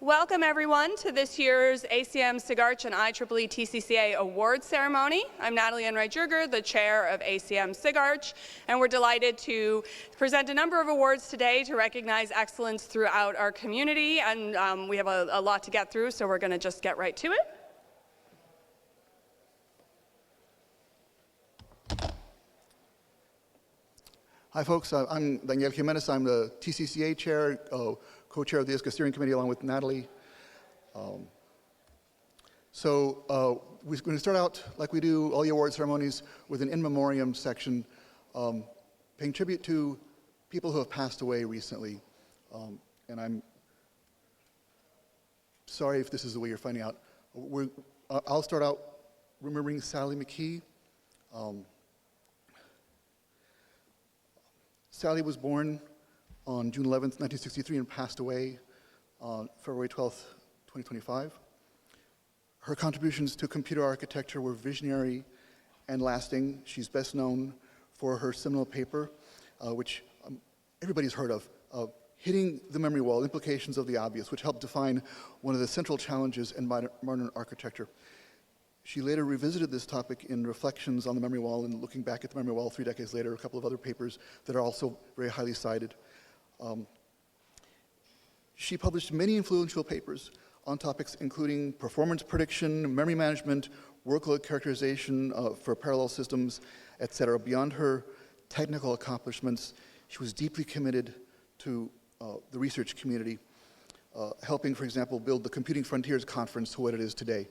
Welcome everyone to this year's ACM SIGARCH and IEEE TCCA Awards Ceremony. I'm Natalie Enright-Jurger, the chair of ACM SIGARCH, and we're delighted to present a number of awards today to recognize excellence throughout our community, and we have a lot to get through, so we're going to just get right to it. Hi folks, I'm Daniel Jimenez. I'm the TCCA chair, co-chair of the ISCA steering committee along with Natalie. We're going to start out like we do all the award ceremonies with an in memoriam section, paying tribute to people who have passed away recently. And I'm sorry if this is the way you're finding out. I'll start out remembering Sally McKee. Sally was born on June 11th, 1963 and passed away on February 12th, 2025. Her contributions to computer architecture were visionary and lasting. She's best known for her seminal paper, which everybody's heard of, Hitting the Memory Wall, Implications of the Obvious, which helped define one of the central challenges in modern architecture. She later revisited this topic in Reflections on the Memory Wall and looking back at the memory wall 3 decades later, a couple of other papers that are also very highly cited. She published many influential papers on topics including performance prediction, memory management, workload characterization for parallel systems, etc. Beyond her technical accomplishments, she was deeply committed to the research community, helping, for example, build the Computing Frontiers Conference to what it is today.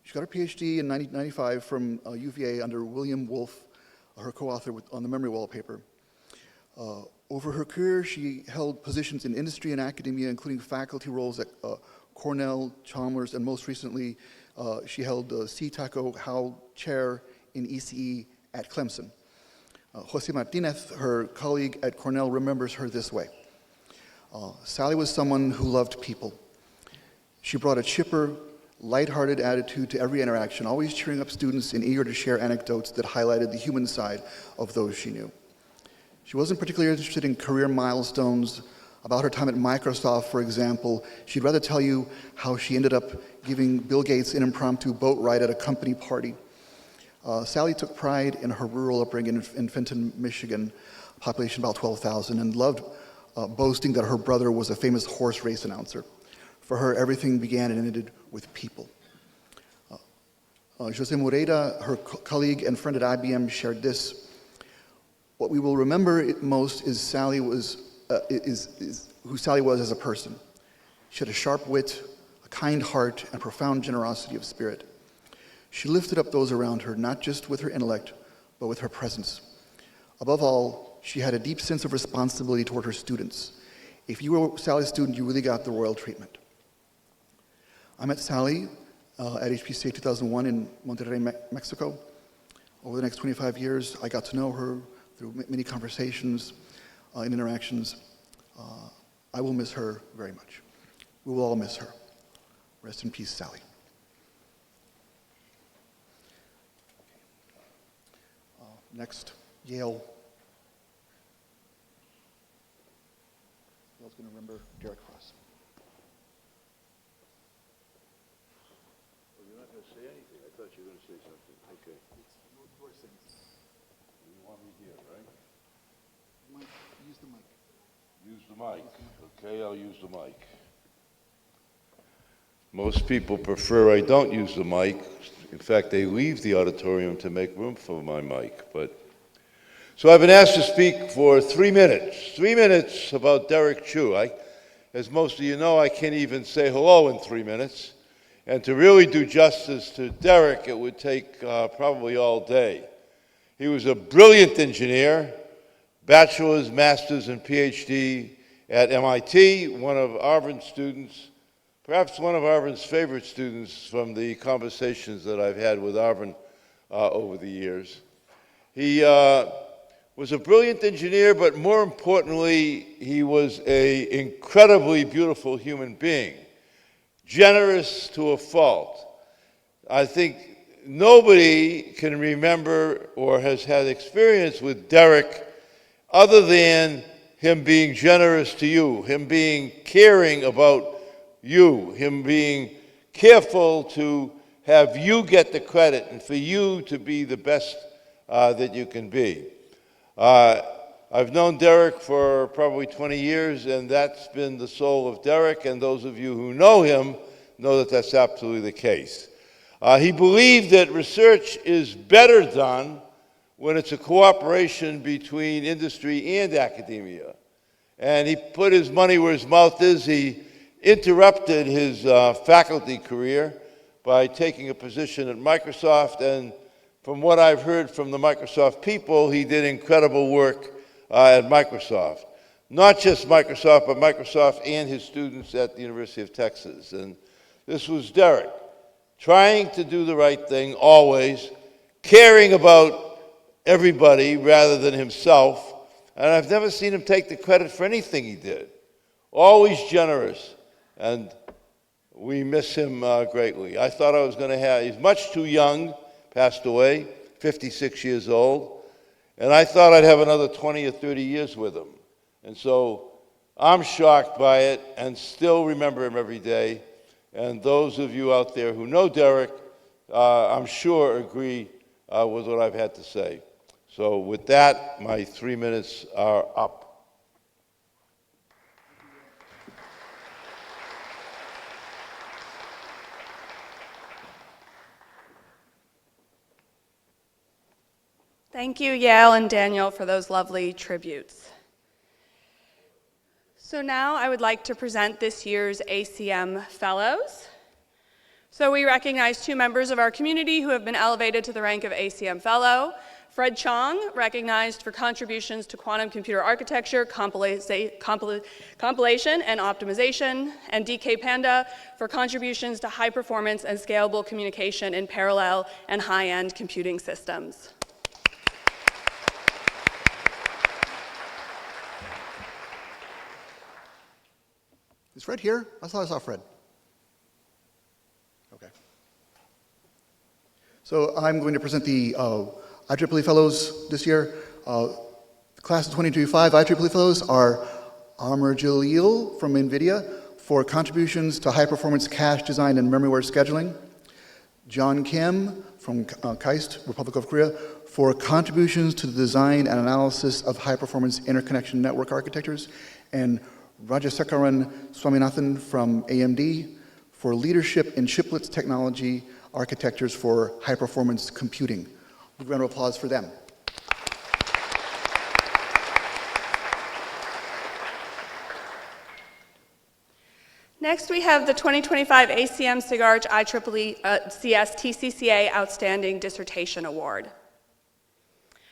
She got her PhD in 1995 from UVA under William Wolfe, her co-author on the Memory Wall paper. Over her career, she held positions in industry and academia, including faculty roles at Cornell, Chalmers, and most recently, she held the C. Taco Howe Chair in ECE at Clemson. Jose Martinez, her colleague at Cornell, remembers her this way. Sally was someone who loved people. She brought a chipper, lighthearted attitude to every interaction, always cheering up students and eager to share anecdotes that highlighted the human side of those she knew. She wasn't particularly interested in career milestones. About her time at Microsoft, for example, she'd rather tell you how she ended up giving Bill Gates an impromptu boat ride at a company party. Sally took pride in her rural upbringing in Fenton, Michigan, population about 12,000, and loved boasting that her brother was a famous horse race announcer. For her, everything began and ended with people. Jose Moreira, her colleague and friend at IBM, shared this. What we will remember most is who Sally was as a person. She had a sharp wit, a kind heart, and profound generosity of spirit. She lifted up those around her, not just with her intellect, but with her presence. Above all, she had a deep sense of responsibility toward her students. If you were Sally's student, you really got the royal treatment. I met Sally at HPCA 2001 in Monterrey, Mexico. Over the next 25 years, I got to know her through many conversations and interactions. I will miss her very much. We will all miss her. Rest in peace, Sally. Next, Yale. Yale's going to remember Derek Frost. You're not going to say anything. I thought you were going to say something. Okay. It's your things. You want me here, right? Mike, use the mic. Use the mic. Okay, I'll use the mic. Most people prefer I don't use the mic. In fact, they leave the auditorium to make room for my mic. So I've been asked to speak for 3 minutes. 3 minutes about Derek Chu. As most of you know, I can't even say hello in 3 minutes. And to really do justice to Derek, it would take probably all day. He was a brilliant engineer, bachelor's, master's, and PhD at MIT, one of Arvind's students, perhaps one of Arvind's favorite students from the conversations that I've had with Arvind over the years. He was a brilliant engineer, but more importantly, he was an incredibly beautiful human being, generous to a fault. I think nobody can remember or has had experience with Derek other than him being generous to you, him being caring about you, him being careful to have you get the credit and for you to be the best that you can be. I've known Derek for probably 20 years, and that's been the soul of Derek, and those of you who know him know that that's absolutely the case. He believed that research is better done when it's a cooperation between industry and academia. And he put his money where his mouth is. He interrupted his faculty career by taking a position at Microsoft, and from what I've heard from the Microsoft people, he did incredible work at Microsoft. Not just Microsoft, but Microsoft and his students at the University of Texas. And this was Derek, trying to do the right thing always, caring about everybody rather than himself. And I've never seen him take the credit for anything he did. Always generous. And we miss him greatly. I thought I was going to have, he's much too young, passed away, 56 years old. And I thought I'd have another 20 or 30 years with him. And so I'm shocked by it and still remember him every day. And those of you out there who know Derek, I'm sure agree with what I've had to say. So with that, my 3 minutes are up. Thank you, Yale and Daniel, for those lovely tributes. So now I would like to present this year's ACM Fellows. So we recognize two members of our community who have been elevated to the rank of ACM Fellow. Fred Chong, recognized for contributions to quantum computer architecture, compilation, and optimization, and DK Panda for contributions to high performance and scalable communication in parallel and high-end computing systems. Is Fred here? I thought I saw Fred. Okay. So I'm going to present the IEEE Fellows this year. The class of 2025 IEEE Fellows are Amr Jalil from NVIDIA for contributions to high-performance cache design and memoryware scheduling. John Kim from KAIST, Republic of Korea, for contributions to the design and analysis of high-performance interconnection network architectures. And Rajasekaran Swaminathan from AMD for leadership in chiplets technology architectures for high-performance computing. A round of applause for them. Next, we have the 2025 ACM SIGARCH IEEE CS TCCA Outstanding Dissertation Award.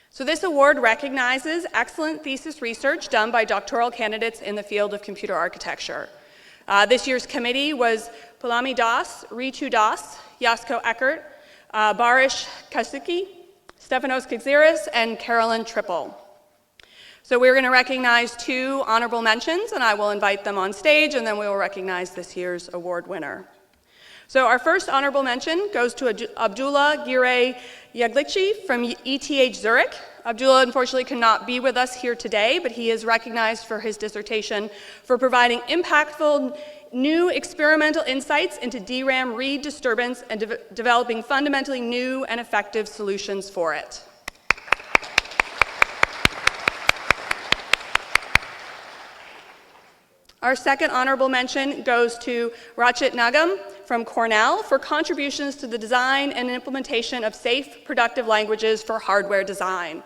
So this award recognizes excellent thesis research done by doctoral candidates in the field of computer architecture. This year's committee was Pulami Das, Ritu Das, Yasko Eckert, Barish Kasuki, Stefanos Kaxiris, and Carolyn Triple. So we're going to recognize two honorable mentions, and I will invite them on stage, and then we will recognize this year's award winner. So our first honorable mention goes to Abdullah Gire Yaglici from ETH Zurich. Abdullah unfortunately cannot be with us here today, but he is recognized for his dissertation for providing impactful new experimental insights into DRAM read disturbance and developing fundamentally new and effective solutions for it. Our second honorable mention goes to Rachit Nagam from Cornell for contributions to the design and implementation of safe, productive languages for hardware design.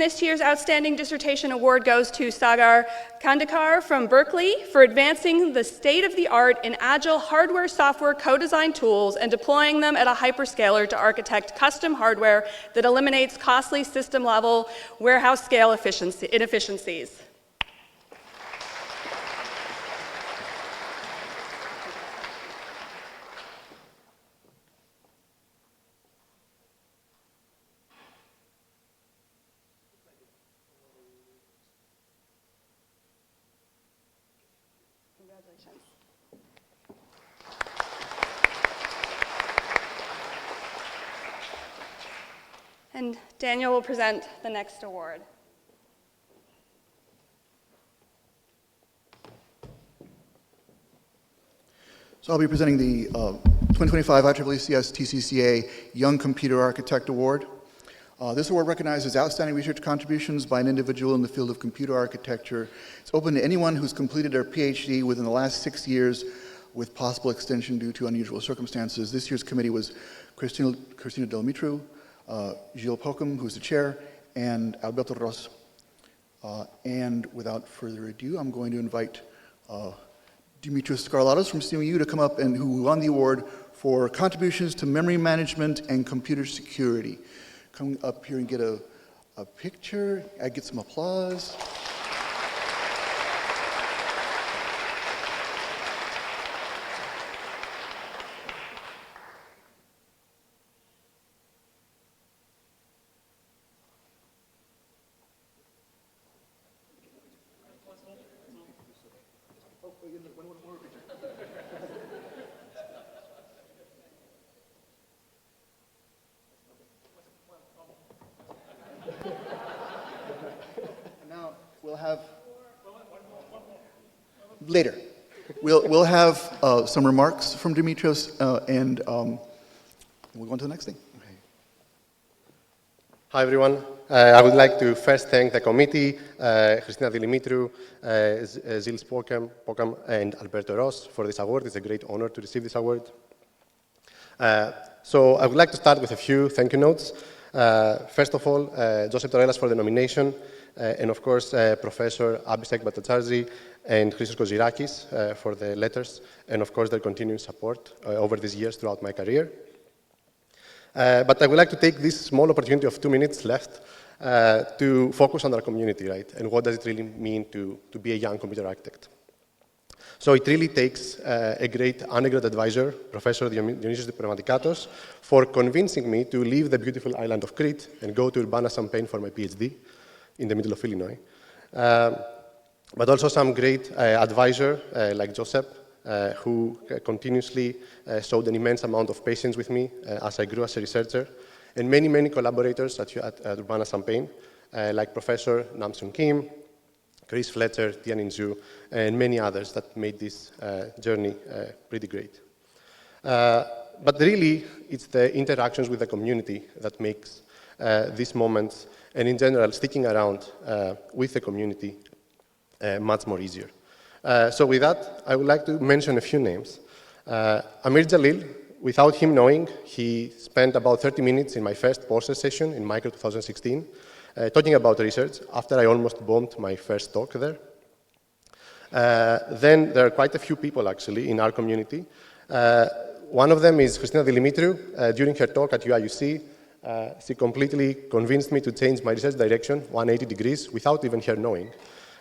this year's Outstanding Dissertation Award goes to Sagar Kandekar from Berkeley for advancing the state-of-the-art in agile hardware-software co-design tools and deploying them at a hyperscaler to architect custom hardware that eliminates costly system-level warehouse-scale inefficiencies. Congratulations. And Daniel will present the next award. So I'll be presenting the 2025 ISCA'25 Young Computer Architect Award. This award recognizes outstanding research contributions by an individual in the field of computer architecture. It's open to anyone who's completed their PhD within the last 6 years with possible extension due to unusual circumstances. This year's committee was Christina Delmitru, Gilles Pocum, who's the chair, and Alberto Ros. And without further ado, I'm going to invite Dimitrios Skarlatos from CMU to come up and who won the award for contributions to memory management and computer security. Come up here and get a picture. I get some applause. We'll have later. We'll have some remarks from Dimitrios, and we'll go on to the next thing. Okay. Hi everyone. I would like to first thank the committee, Christina Dimitriou, Gilles Pocum, and Alberto Ros for this award. It's a great honor to receive this award. So I would like to start with a few thank you notes. First of all, Joseph Torellas for the nomination. And of course, Professor Abhishek Bhattacharjee and Christos Kozirakis for the letters, and of course, their continued support over these years throughout my career. But I would like to take this small opportunity of 2 minutes left to focus on our community, right? And what does it really mean to be a young computer architect? So it really takes a great undergrad advisor, Professor Dionysios Diplomaticatos, for convincing me to leave the beautiful island of Crete and go to Urbana-Champaign for my PhD in the middle of Illinois. But also some great advisor like Joseph, who continuously showed an immense amount of patience with me as I grew as a researcher, and many, many collaborators at Urbana-Champaign, like Professor Nam-Sun Kim, Chris Fletcher, Tianyin Zhu, and many others that made this journey pretty great. But really, it's the interactions with the community that makes these moments, and in general, sticking around with the community much more easier. So with that, I would like to mention a few names. Amir Jalil, without him knowing, he spent about 30 minutes in my first poster session in Micro 2016, talking about research after I almost bombed my first talk there. Then there are quite a few people, actually, in our community. One of them is Christina Dimitriou. During her talk at UIUC, she completely convinced me to change my research direction 180 degrees without even her knowing,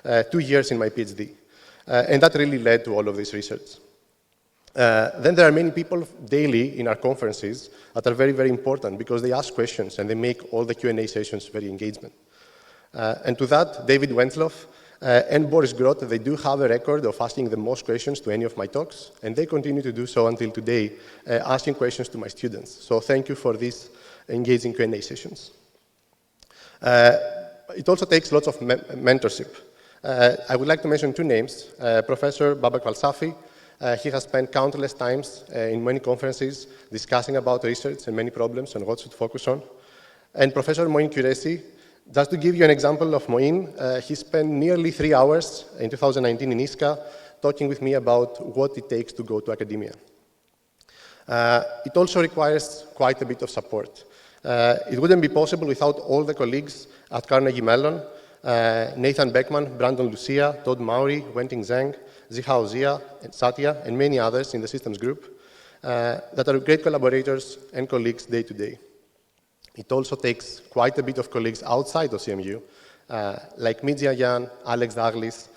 2 years in my PhD. And that really led to all of this research. Then there are many people daily in our conferences that are very, very important because they ask questions and they make all the Q&A sessions very engaging. And to that, David Wenzloff and Boris Groth, they do have a record of asking the most questions to any of my talks, and they continue to do so until today, asking questions to my students. So thank you for these engaging Q&A sessions. It also takes lots of mentorship. I would like to mention 2 names. Professor Babak Falsafi, he has spent countless times in many conferences discussing about research and many problems and what to focus on. And Professor Moin Kuresi, just to give you an example of Moin, he spent nearly 3 hours in 2019 in ISCA talking with me about what it takes to go to academia. It also requires quite a bit of support. It wouldn't be possible without all the colleagues at Carnegie Mellon, Nathan Beckman, Brandon Lucia, Todd Maury, Wenting Zhang, Zihao Zia, and Satya, and many others in the systems group that are great collaborators and colleagues day to day. It also takes quite a bit of colleagues outside of CMU, like Midzi Yan, Alex Daglis,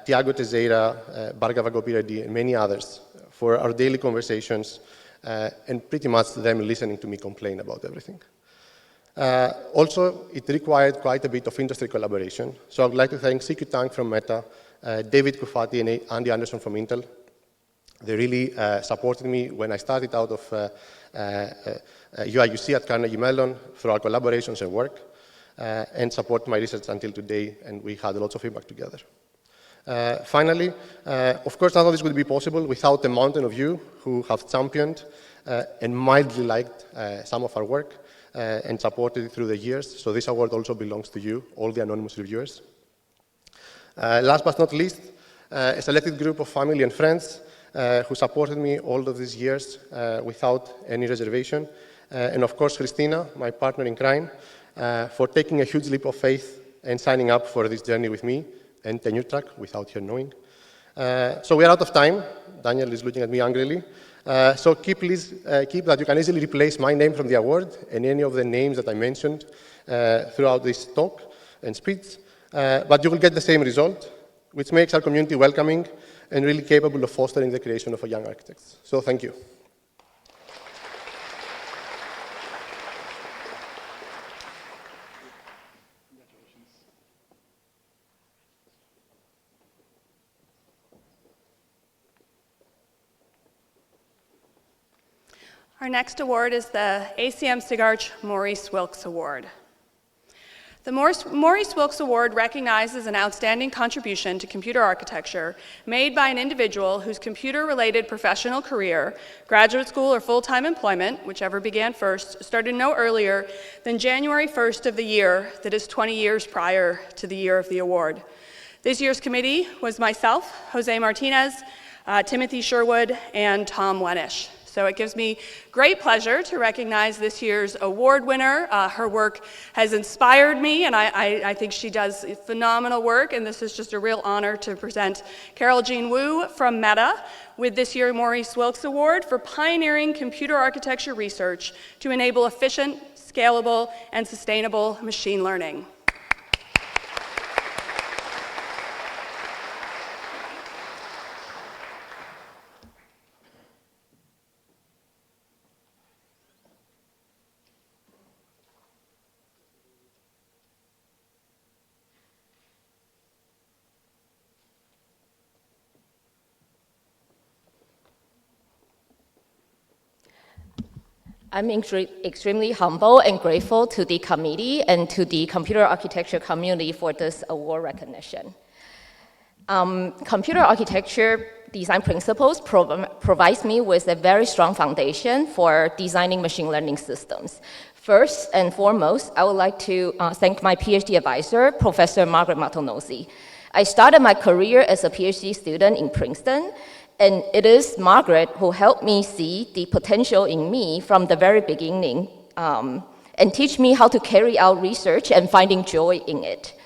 Tiago Teixeira, Bhargava Gopiradi, and many others for our daily conversations and pretty much them listening to me complain about everything. Also, it required quite a bit of industry collaboration. So I would like to thank CQ Tang from Meta, David Kufati and Andy Anderson from Intel. They really supported me when I started out of UIUC at Carnegie Mellon through our collaborations and work, and support my research until today, and we had lots of feedback together. Finally, of course, none of this would be possible without the mountain of you who have championed and mildly liked some of our work and supported it through the years. So this award also belongs to you, all the anonymous reviewers. Last but not least, a selected group of family and friends who supported me all of these years without any reservation. And of course, Christina, my partner in crime, for taking a huge leap of faith and signing up for this journey with me and tenure track without her knowing. So we are out of time. Daniel is looking at me angrily. So keep that you can easily replace my name from the award and any of the names that I mentioned throughout this talk and speech, but you will get the same result, which makes our community welcoming and really capable of fostering the creation of young architects. So thank you. Our next award is the ACM SIGARCH Maurice Wilkes Award. The Maurice Wilkes Award recognizes an outstanding contribution to computer architecture made by an individual whose computer-related professional career, graduate school or full-time employment, whichever began first, started no earlier than January 1st of the year that is 20 years prior to the year of the award. This year's committee was myself, Jose Martinez, Timothy Sherwood, and Tom Wenish. So it gives me great pleasure to recognize this year's award winner. Her work has inspired me, and I think she does phenomenal work, and this is just a real honor to present Carol Jean Wu from Meta with this year's Maurice Wilkes Award for pioneering computer architecture research to enable efficient, scalable, and sustainable machine learning. I'm extremely humble and grateful to the committee and to the computer architecture community for this award recognition. Computer architecture design principles provides me with a very strong foundation for designing machine learning systems. First and foremost, I would like to thank my PhD advisor, Professor Margaret Martinozzi. I started my career as a PhD student in Princeton, and it is Margaret who helped me see the potential in me from the very beginning and teach me how to carry out research and finding joy in it.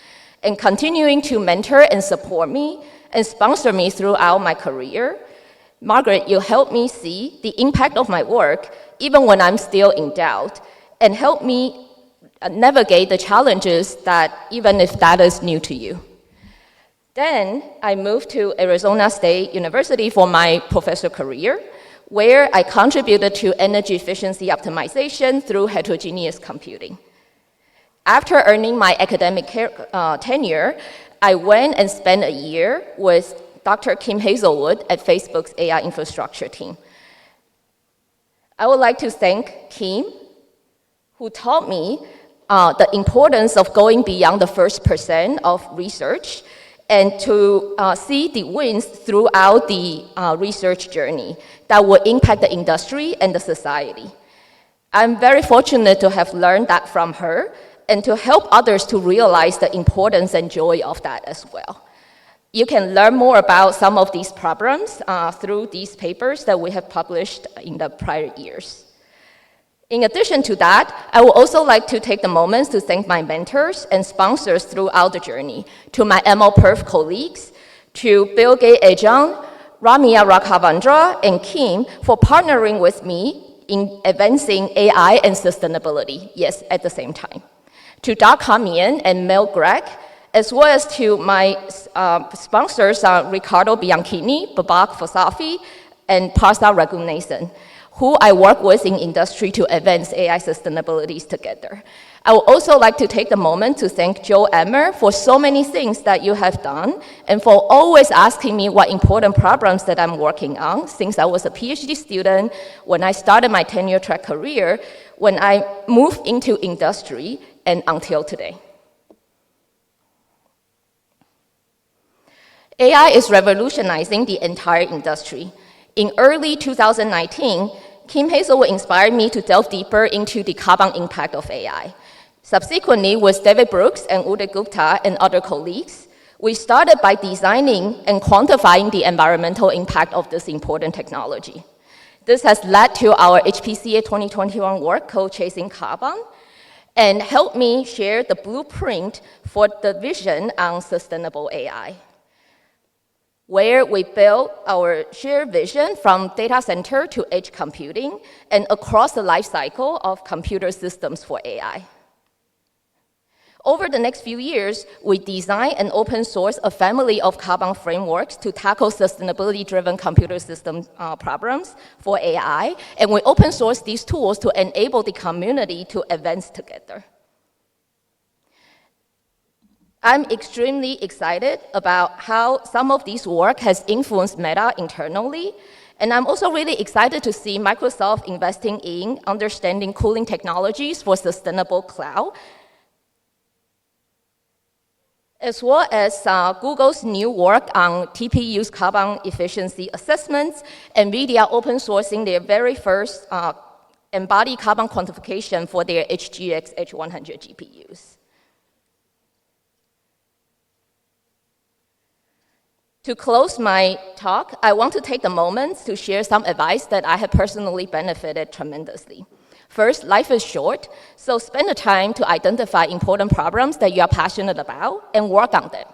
And continuing to mentor and support me and sponsor me throughout my career, Margaret, you helped me see the impact of my work even when I'm still in doubt, and help me navigate the challenges that even if that is new to you. Then I moved to Arizona State University for my professor career, where I contributed to energy efficiency optimization through heterogeneous computing. After earning my academic tenure, I went and spent a year with Dr. Kim Hazelwood at Facebook's AI infrastructure team. I would like to thank Kim, who taught me the importance of going beyond the first % of research and to see the wins throughout the research journey that will impact the industry and the society. I'm very fortunate to have learned that from her and to help others to realize the importance and joy of that as well. You can learn more about some of these problems through these papers that we have published in the prior years. In addition to that, I would also like to take the moment to thank my mentors and sponsors throughout the journey, to my MLPerf colleagues, to Bill Gates Ejan, Ramya Raghavendra, and Kim for partnering with me in advancing AI and sustainability, yes, at the same time. To Doug Hamian and Mel Gregg, as well as to my sponsors, Riccardo Bianchini, Babak Fosafi, and Parsa Raghunathan, who I work with in industry to advance AI sustainabilities together. I would also like to take the moment to thank Joe Emmer for so many things that you have done and for always asking me what important problems that I'm working on since I was a PhD student, when I started my tenure track career, when I moved into industry, and until today. AI is revolutionizing the entire industry. In early 2019, Kim Hazelwood inspired me to delve deeper into the carbon impact of AI. Subsequently, with David Brooks and Uday Gupta and other colleagues, we started by designing and quantifying the environmental impact of this important technology. This has led to our HPCA 2021 work called Chasing Carbon, and helped me share the blueprint for the vision on sustainable AI, where we built our shared vision from data center to edge computing and across the life cycle of computer systems for AI. Over the next few years, we designed and open source a family of carbon frameworks to tackle sustainability-driven computer system problems for AI, and we open source these tools to enable the community to advance together. I'm extremely excited about how some of this work has influenced Meta internally, and I'm also really excited to see Microsoft investing in understanding cooling technologies for sustainable cloud, as well as Google's new work on TPU's carbon efficiency assessments, NVIDIA open sourcing their very first embodied carbon quantification for their HGX H100 GPUs. To close my talk, I want to take a moment to share some advice that I have personally benefited tremendously. First, life is short, so spend the time to identify important problems that you are passionate about and work on them.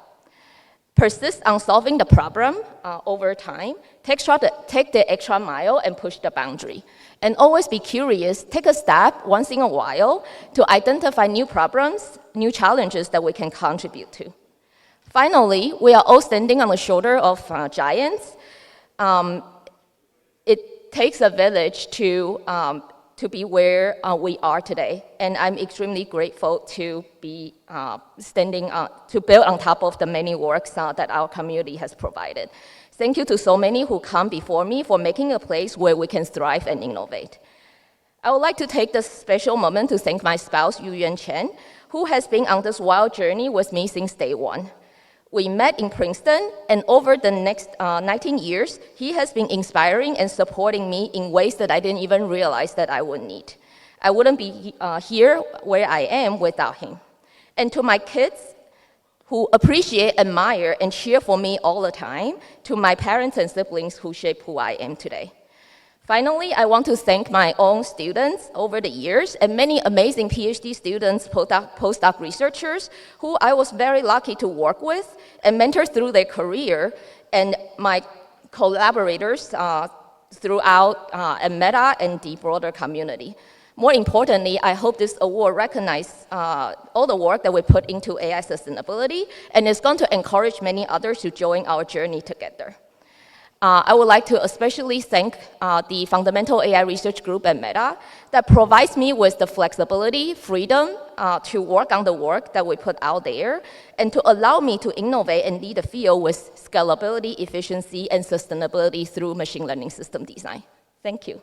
Persist on solving the problem over time, take the extra mile and push the boundary. And always be curious, take a step once in a while to identify new problems, new challenges that we can contribute to. Finally, we are all standing on the shoulder of giants. It takes a village to be where we are today. And I'm extremely grateful to be to build on top of the many works that our community has provided. Thank you to so many who come before me for making a place where we can thrive and innovate. I would like to take this special moment to thank my spouse, Yu Yuan Chen, who has been on this wild journey with me since day one. We met in Princeton, and over the next 19 years, he has been inspiring and supporting me in ways that I didn't even realize that I would need. I wouldn't be here where I am without him. And to my kids, who appreciate, admire, and cheer for me all the time, to my parents and siblings who shape who I am today. Finally, I want to thank my own students over the years and many amazing PhD students, postdoc researchers, who I was very lucky to work with and mentor through their career, and my collaborators throughout Meta and the broader community. More importantly, I hope this award recognizes all the work that we put into AI sustainability, and is going to encourage many others to join our journey together. I would like to especially thank the Fundamental AI Research Group at Meta that provides me with the flexibility, freedom to work on the work that we put out there, and to allow me to innovate and lead the field with scalability, efficiency, and sustainability through machine learning system design. Thank you.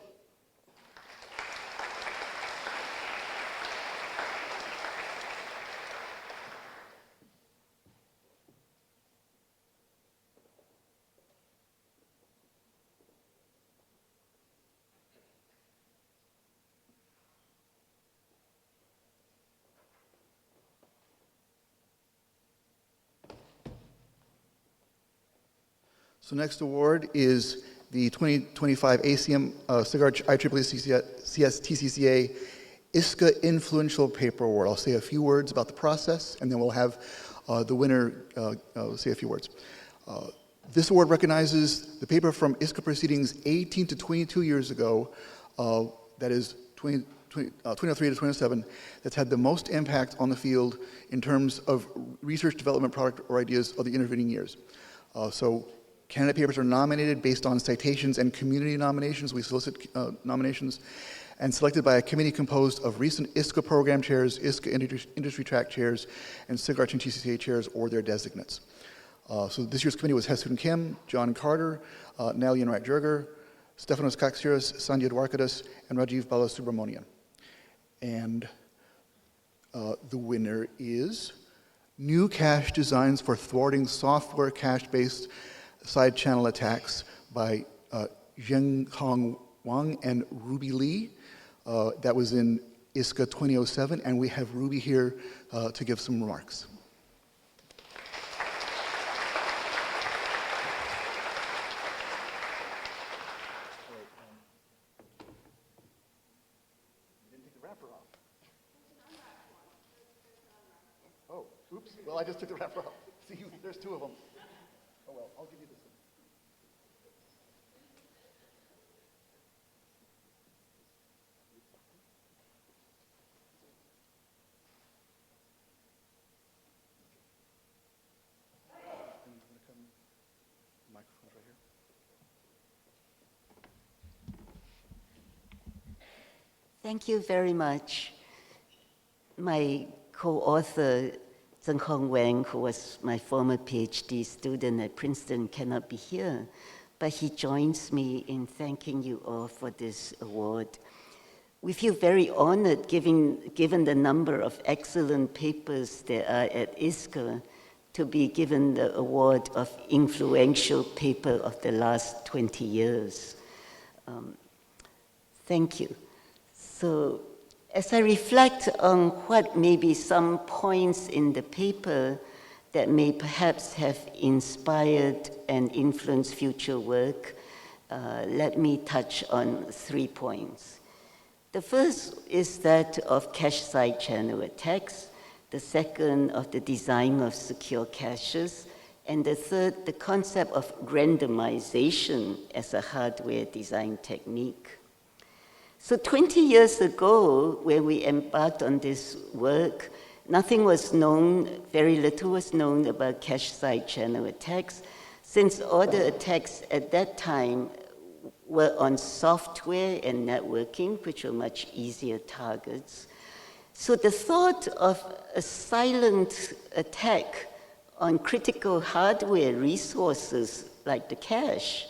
So next award is the 2025 ACM SIGARCH IEEE TCCA ISCA Influential Paper Award. I'll say a few words about the process, and then we'll have the winner say a few words. This award recognizes the paper from ISCA proceedings 18 to 22 years ago, that is 2003 to 27, that's had the most impact on the field in terms of research, development, product, or ideas of the intervening years. So candidate papers are nominated based on citations and community nominations. We solicit nominations, and selected by a committee composed of recent ISCA program chairs, ISCA industry track chairs, and SIGARCH and TCCA chairs or their designates. So this year's committee was Hesun Kim, John Carter, Natalie Enright-Jurger, Stefanos Kaxiras, Sandhya Dwarkadis, and Rajiv Balasubramanian. And the winner is New Cache Designs for Thwarting Software Cache-Based Side Channel Attacks by Zhenghong Wang and Ruby Lee. That was in ISCA 2007, and we have Ruby here to give some remarks. Oh, oops. Well, I just took the wrapper off. See, there's two of them. Oh, well, I'll give you this one. Microphone's right here. Thank you very much. My co-author, Zhenghong Wang, who was my former PhD student at Princeton, cannot be here, but he joins me in thanking you all for this award. We feel very honored given the number of excellent papers there are at ISCA to be given the award of influential paper of the last 20 years. Thank you. So, as I reflect on what may be some points in the paper that may perhaps have inspired and influenced future work, let me touch on 3 points. The first is that of cache side channel attacks, the second of the design of secure caches, and the third, the concept of randomization as a hardware design technique. So 20 years ago, when we embarked on this work, nothing was known, very little was known about cache side channel attacks, since all the attacks at that time were on software and networking, which were much easier targets. So the thought of a silent attack on critical hardware resources like the cache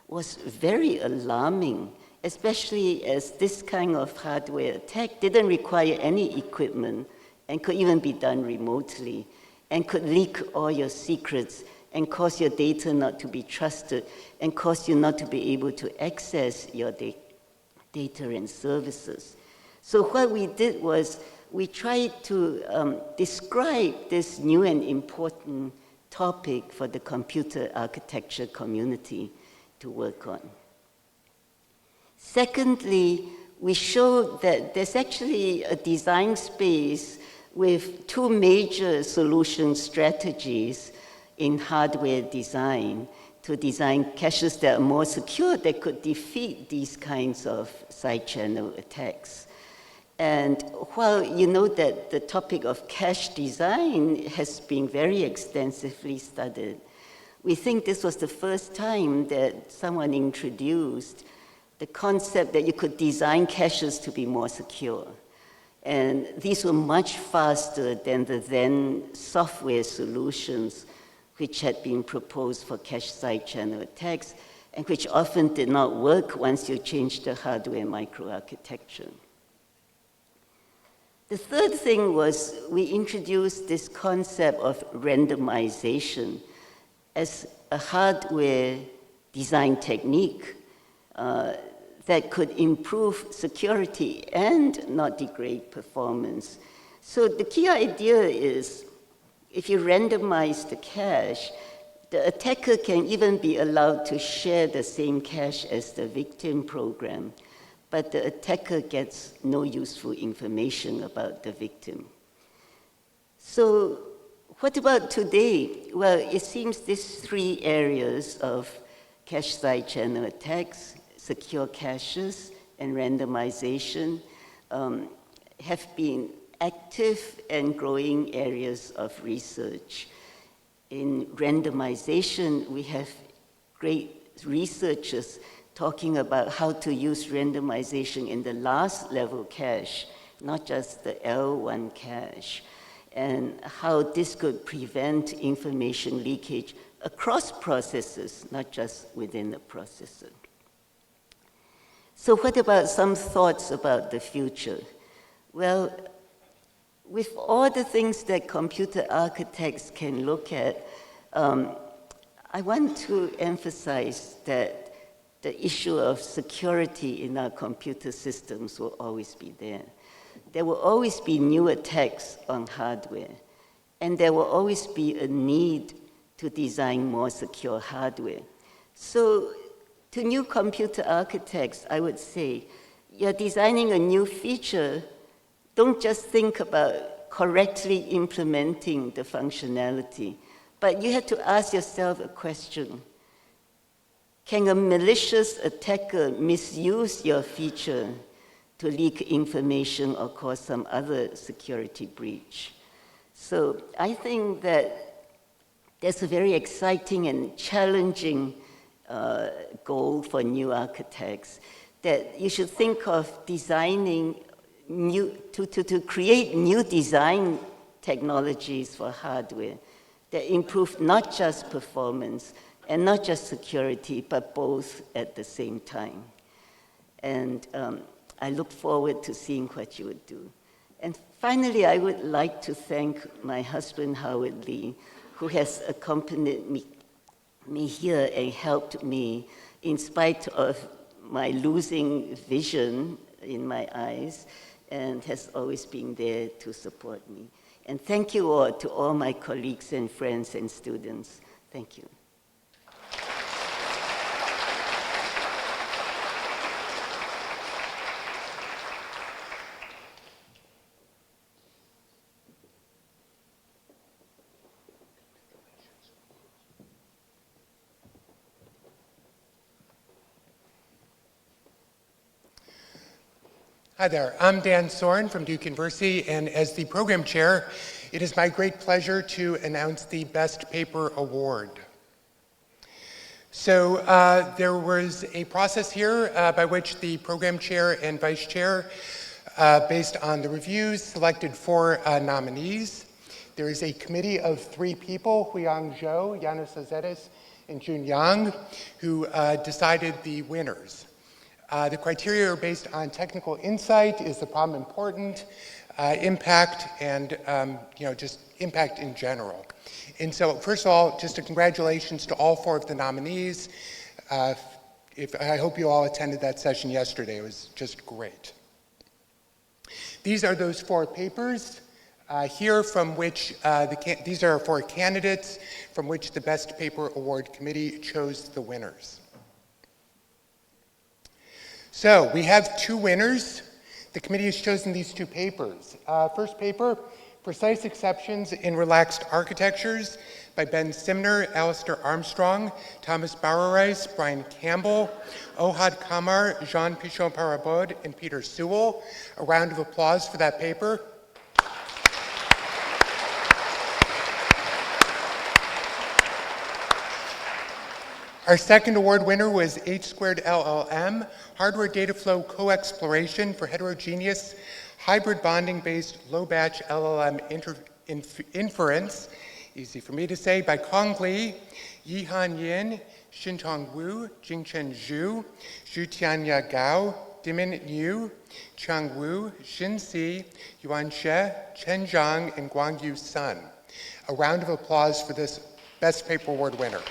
was very alarming, especially as this kind of hardware attack didn't require any equipment and could even be done remotely and could leak all your secrets and cause your data not to be trusted and cause you not to be able to access your data and services. So what we did was we tried to describe this new and important topic for the computer architecture community to work on. Secondly, we showed that there's actually a design space with two major solution strategies in hardware design to design caches that are more secure that could defeat these kinds of side channel attacks. And while you know that the topic of cache design has been very extensively studied, we think this was the first time that someone introduced the concept that you could design caches to be more secure. And these were much faster than the then software solutions which had been proposed for cache side channel attacks and which often did not work once you changed the hardware microarchitecture. The third thing was we introduced this concept of randomization as a hardware design technique that could improve security and not degrade performance. So the key idea is if you randomize the cache, The attacker can even be allowed to share the same cache as the victim program, but the attacker gets no useful information about the victim. So what about today? Well, it seems these three areas of cache side channel attacks, secure caches, and randomization have been active and growing areas of research. In randomization, we have great researchers talking about how to use randomization in the last level cache, not just the L1 cache, and how this could prevent information leakage across processes, not just within a processor. So what about some thoughts about the future? Well, with all the things that computer architects can look at, I want to emphasize that the issue of security in our computer systems will always be there. There will always be new attacks on hardware, and there will always be a need to design more secure hardware. So to new computer architects, I would say, you're designing a new feature, don't just think about correctly implementing the functionality, but you have to ask yourself a question. Can a malicious attacker misuse your feature to leak information or cause some other security breach? So I think that there's a very exciting and challenging goal for new architects, that you should think of designing to create new design technologies for hardware that improve not just performance and not just security, but both at the same time. And I look forward to seeing what you would do. And finally, I would like to thank my husband, Howard Lee, who has accompanied me here and helped me in spite of my losing vision in my eyes, and has always been there to support me. And thank you all to all my colleagues and friends and students. Thank you. Hi there, I'm Dan Soren from Duke University, and as the program chair, it is my great pleasure to announce the Best Paper Award. So there was a process here by which the program chair and vice chair, based on the reviews, selected 4 nominees. There is a committee of 3 people, Huiyang Zhou, Yanis Azetis, and Jun Yang, who decided the winners. The criteria are based on technical insight, is the problem important, impact, and just impact in general. And so first of all, just a congratulations to all 4 of the nominees. I hope you all attended that session yesterday. It was just great. These are those 4 papers here from which, these are 4 candidates from which the Best Paper Award Committee chose the winners. So we have 2 winners. The committee has chosen these 2 papers. First paper, Precise Exceptions in Relaxed Architectures by Ben Simner, Alistair Armstrong, Thomas Bauerreis, Brian Campbell, Ohad Kamar, Jean Pichon-Parabod, and Peter Sewell. A round of applause for that paper. Our second award winner was H2LLM, Hardware Data Flow Co-Exploration for Heterogeneous Hybrid Bonding-Based Low-Batch LLM Inference, easy for me to say, by Kong Li, Yihan Yin, Xintong Wu, Jingchen Zhu, Zhutianya Gao, Dimin Yu, Chang Wu, Xin Si, Yuan She, Chen Zhang, and Guangyu Sun. A round of applause for this Best Paper Award winner.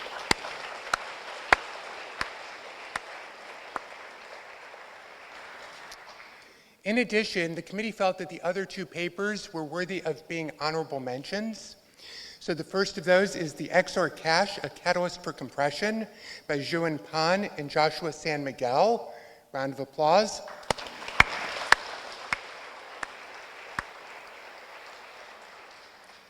In addition, the committee felt that the other 2 papers were worthy of being honorable mentions. So the first of those is the XOR Cache, a Catalyst for Compression by Joan Pan and Joshua San Miguel. Round of applause.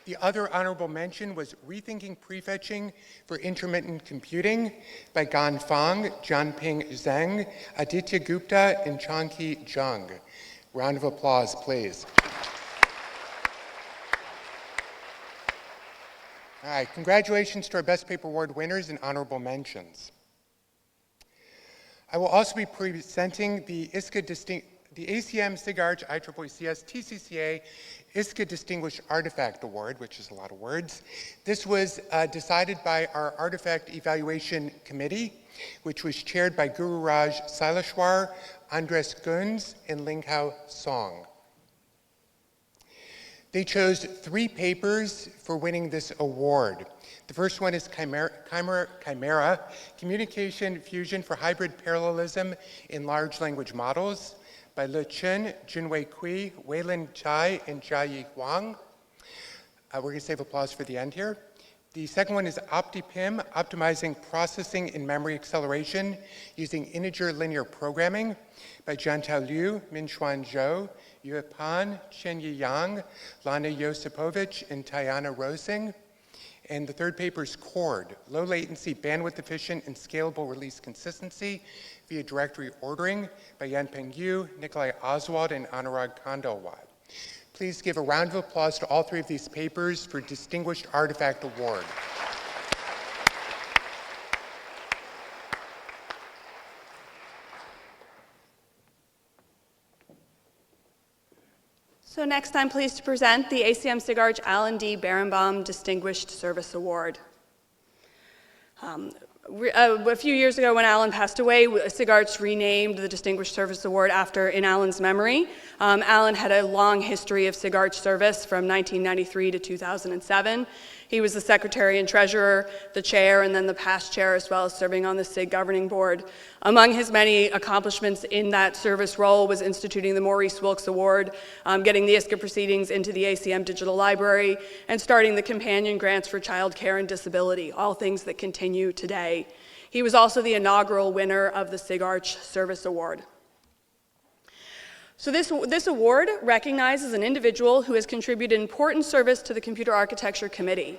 The other honorable mention was Rethinking Prefetching for Intermittent Computing by Gan Fang, Jianping Zheng, Aditya Gupta, and Changqi Zhang. Round of applause, please. All right, congratulations to our Best Paper Award winners and honorable mentions. I will also be presenting the ACM SIGARCH IEEE TCCA ISCA Distinguished Artifact Award, which is a lot of words. This was decided by our Artifact Evaluation Committee, which was chaired by Guru Raj Saileshwar, Andres Gunz, and Linghao Song. They chose 3 papers for winning this award. The first one is Chimera, Communication Fusion for Hybrid Parallelism in Large Language Models by Le Chen, Junwei Kui, Weilin Chai, and Jiayi Huang. We're going to save applause for the end here. The second one is OptiPIM, Optimizing Processing and Memory Acceleration Using Integer Linear Programming by Jiantao Liu, Minxuan Zhou, Yue Pan, Chenyi Yang, Lana Josipovic, and Tayana Rosing. And the third paper is CHORD, Low Latency, Bandwidth Efficient, and Scalable Release Consistency via Directory Ordering by Yanpeng Yu, Nikolai Oswald, and Anurag Khandelwal. Please give a round of applause to all 3 of these papers for Distinguished Artifact Award. So next, I'm pleased to present the ACM SIGARCH Alan D. Berenbaum Distinguished Service Award. A few years ago when Alan passed away, SIGARCH renamed the Distinguished Service Award in Alan's memory. Alan had a long history of SIGARCH service from 1993 to 2007. He was the secretary and treasurer, the chair, and then the past chair, as well as serving on the SIG governing board. Among his many accomplishments in that service role was instituting the Maurice Wilkes Award, getting the ISCA proceedings into the ACM Digital Library, and starting the companion grants for child care and disability, all things that continue today. He was also the inaugural winner of the SIGARCH Service Award. So this award recognizes an individual who has contributed important service to the computer architecture community.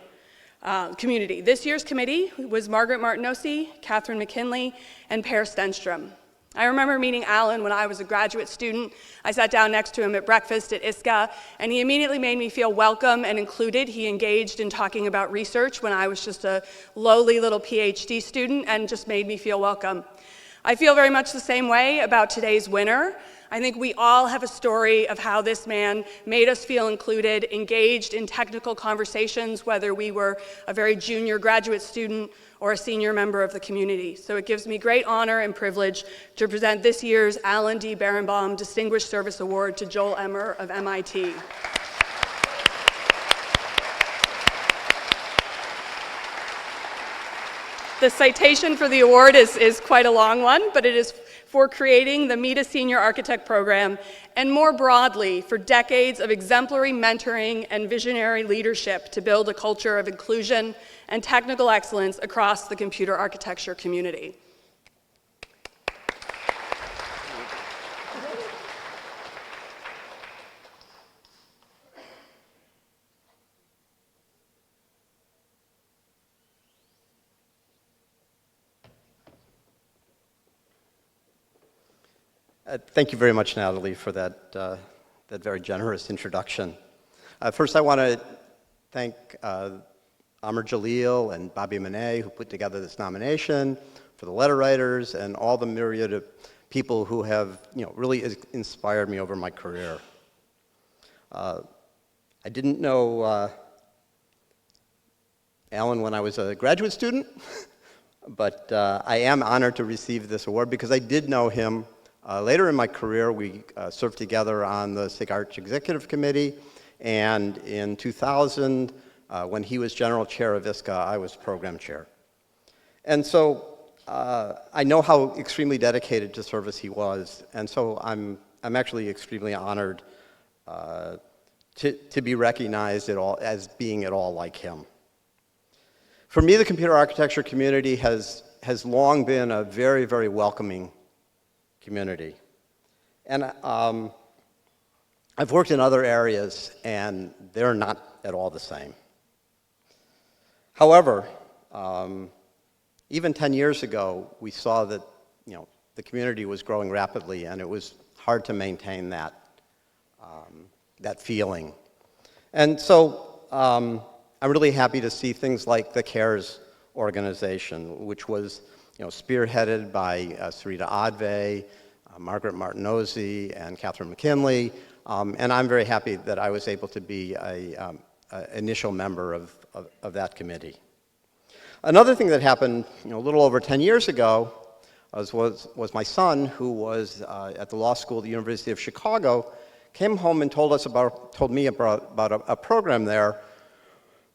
This year's committee was Margaret Martinosi, Catherine McKinley, and Per Stenstrom. I remember meeting Alan when I was a graduate student. I sat down next to him at breakfast at ISCA, and he immediately made me feel welcome and included. He engaged in talking about research when I was just a lowly little PhD student and just made me feel welcome. I feel very much the same way about today's winner. I think we all have a story of how this man made us feel included, engaged in technical conversations, whether we were a very junior graduate student or a senior member of the community. So it gives me great honor and privilege to present this year's Alan D. Berenbaum Distinguished Service Award to Joel Emmer of MIT. The citation for the award is quite a long one, but it is for creating the Meet a Senior Architect program, and more broadly, for decades of exemplary mentoring and visionary leadership to build a culture of inclusion and technical excellence across the computer architecture community. Thank you very much, Natalie, for that very generous introduction. First, I want to thank Amr Jalil and Bobby Monet, who put together this nomination, for the letter writers, and all the myriad of people who have really inspired me over my career. I didn't know Alan when I was a graduate student, but I am honored to receive this award because I did know him. Later in my career, we served together on the SIGARCH Executive Committee, and in 2000, when he was General Chair of ISCA, I was Program Chair. And so I know how extremely dedicated to service he was, and so I'm actually extremely honored to be recognized as being at all like him. For me, the computer architecture community has long been a very, very welcoming community. And I've worked in other areas, and they're not at all the same. However, even 10 years ago, we saw that the community was growing rapidly, and it was hard to maintain that, that feeling. And so I'm really happy to see things like the CARES organization, which was spearheaded by Sarita Adve, Margaret Martinozzi, and Catherine McKinley. And I'm very happy that I was able to be an initial member of that committee. Another thing that happened a little over 10 years ago was my son, who was at the law school at the University of Chicago, came home and told me about a program there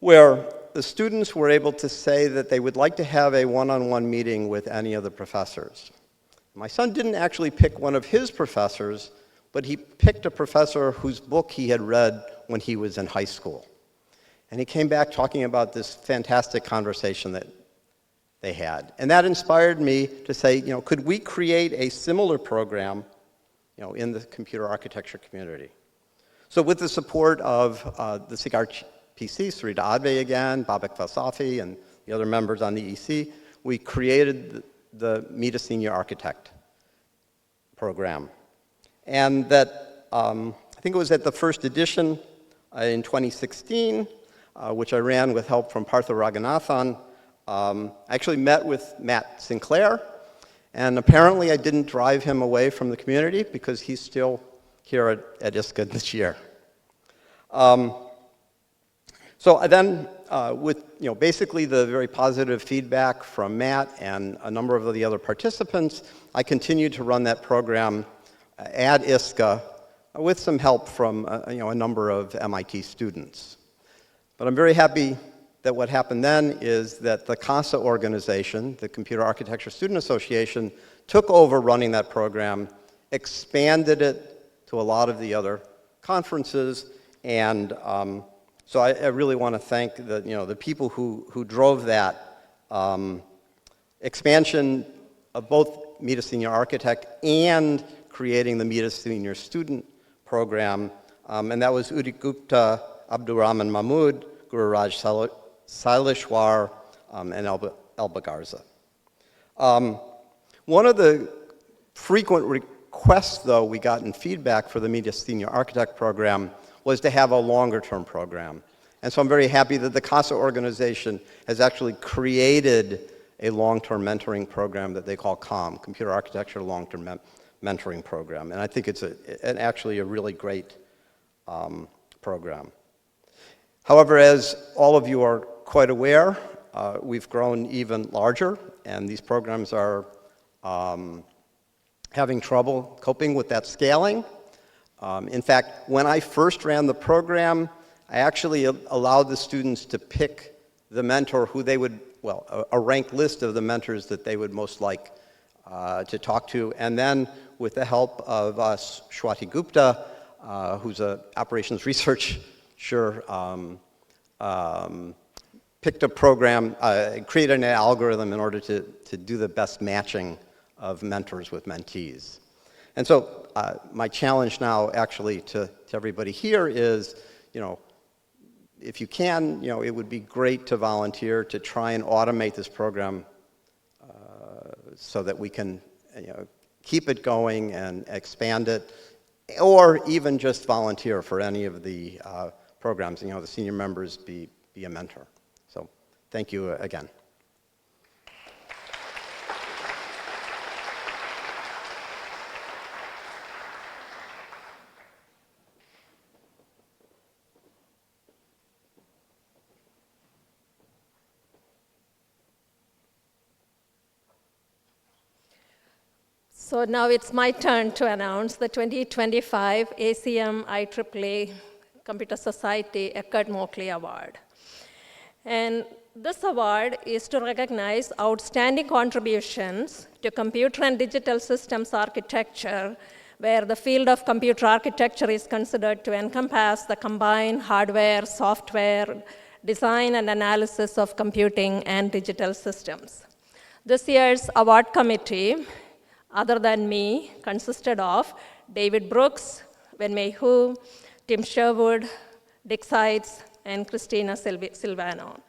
where the students were able to say that they would like to have a one-on-one meeting with any of the professors. My son didn't actually pick one of his professors, but he picked a professor whose book he had read when he was in high school. And he came back talking about this fantastic conversation that they had. And that inspired me to say, could we create a similar program, in the computer architecture community? So with the support of the SIG PC, Sarita Adve again, Babak Falsafi, and the other members on the EC, we created the Meet a Senior Architect program. And that, I think it was at the first edition in 2016, which I ran with help from Partha Raghunathan. I actually met with Matt Sinclair, and apparently I didn't drive him away from the community because he's still here at ISCA this year. So then, with basically the very positive feedback from Matt and a number of the other participants, I continued to run that program at ISCA with some help from a number of MIT students. But I'm very happy that what happened then is that the CASA organization, the Computer Architecture Student Association, took over running that program, expanded it to a lot of the other conferences, and so I really want to thank the people who drove that expansion of both Meet a Senior Architect and creating the Meet a Senior Student program, and that was Udit Gupta, Abdurrahman Mahmood, Guru Raj Saileshwar, and Elba Garza. One of the frequent requests, though, we got in feedback for the Meet a Senior Architect program was to have a longer-term program. And so I'm very happy that the CASA organization has actually created a long-term mentoring program that they call COM, Computer Architecture Long-Term Mentoring Program. And I think it's actually a really great program. However, as all of you are quite aware, we've grown even larger, and these programs are having trouble coping with that scaling. In fact, when I first ran the program, I actually allowed the students to pick the mentor who they would, a ranked list of the mentors that they would most like to talk to. And then with the help of Swati Gupta, who's an operations researcher, picked a program, created an algorithm in order to do the best matching of mentors with mentees. And so my challenge now actually to everybody here is, if you can, it would be great to volunteer to try and automate this program so that we can keep it going and expand it, or even just volunteer for any of the programs, the senior members be a mentor. So thank you again. So now it's my turn to announce the 2025 ISCA'25 Computer Society Eckert Moakley Award. And this award is to recognize outstanding contributions to computer and digital systems architecture, where the field of computer architecture is considered to encompass the combined hardware, software, design and analysis of computing and digital systems. This year's award committee, other than me, consisted of David Brooks, Wenmei Hu, Tim Sherwood, Dick Seitz, and Christina Silvano.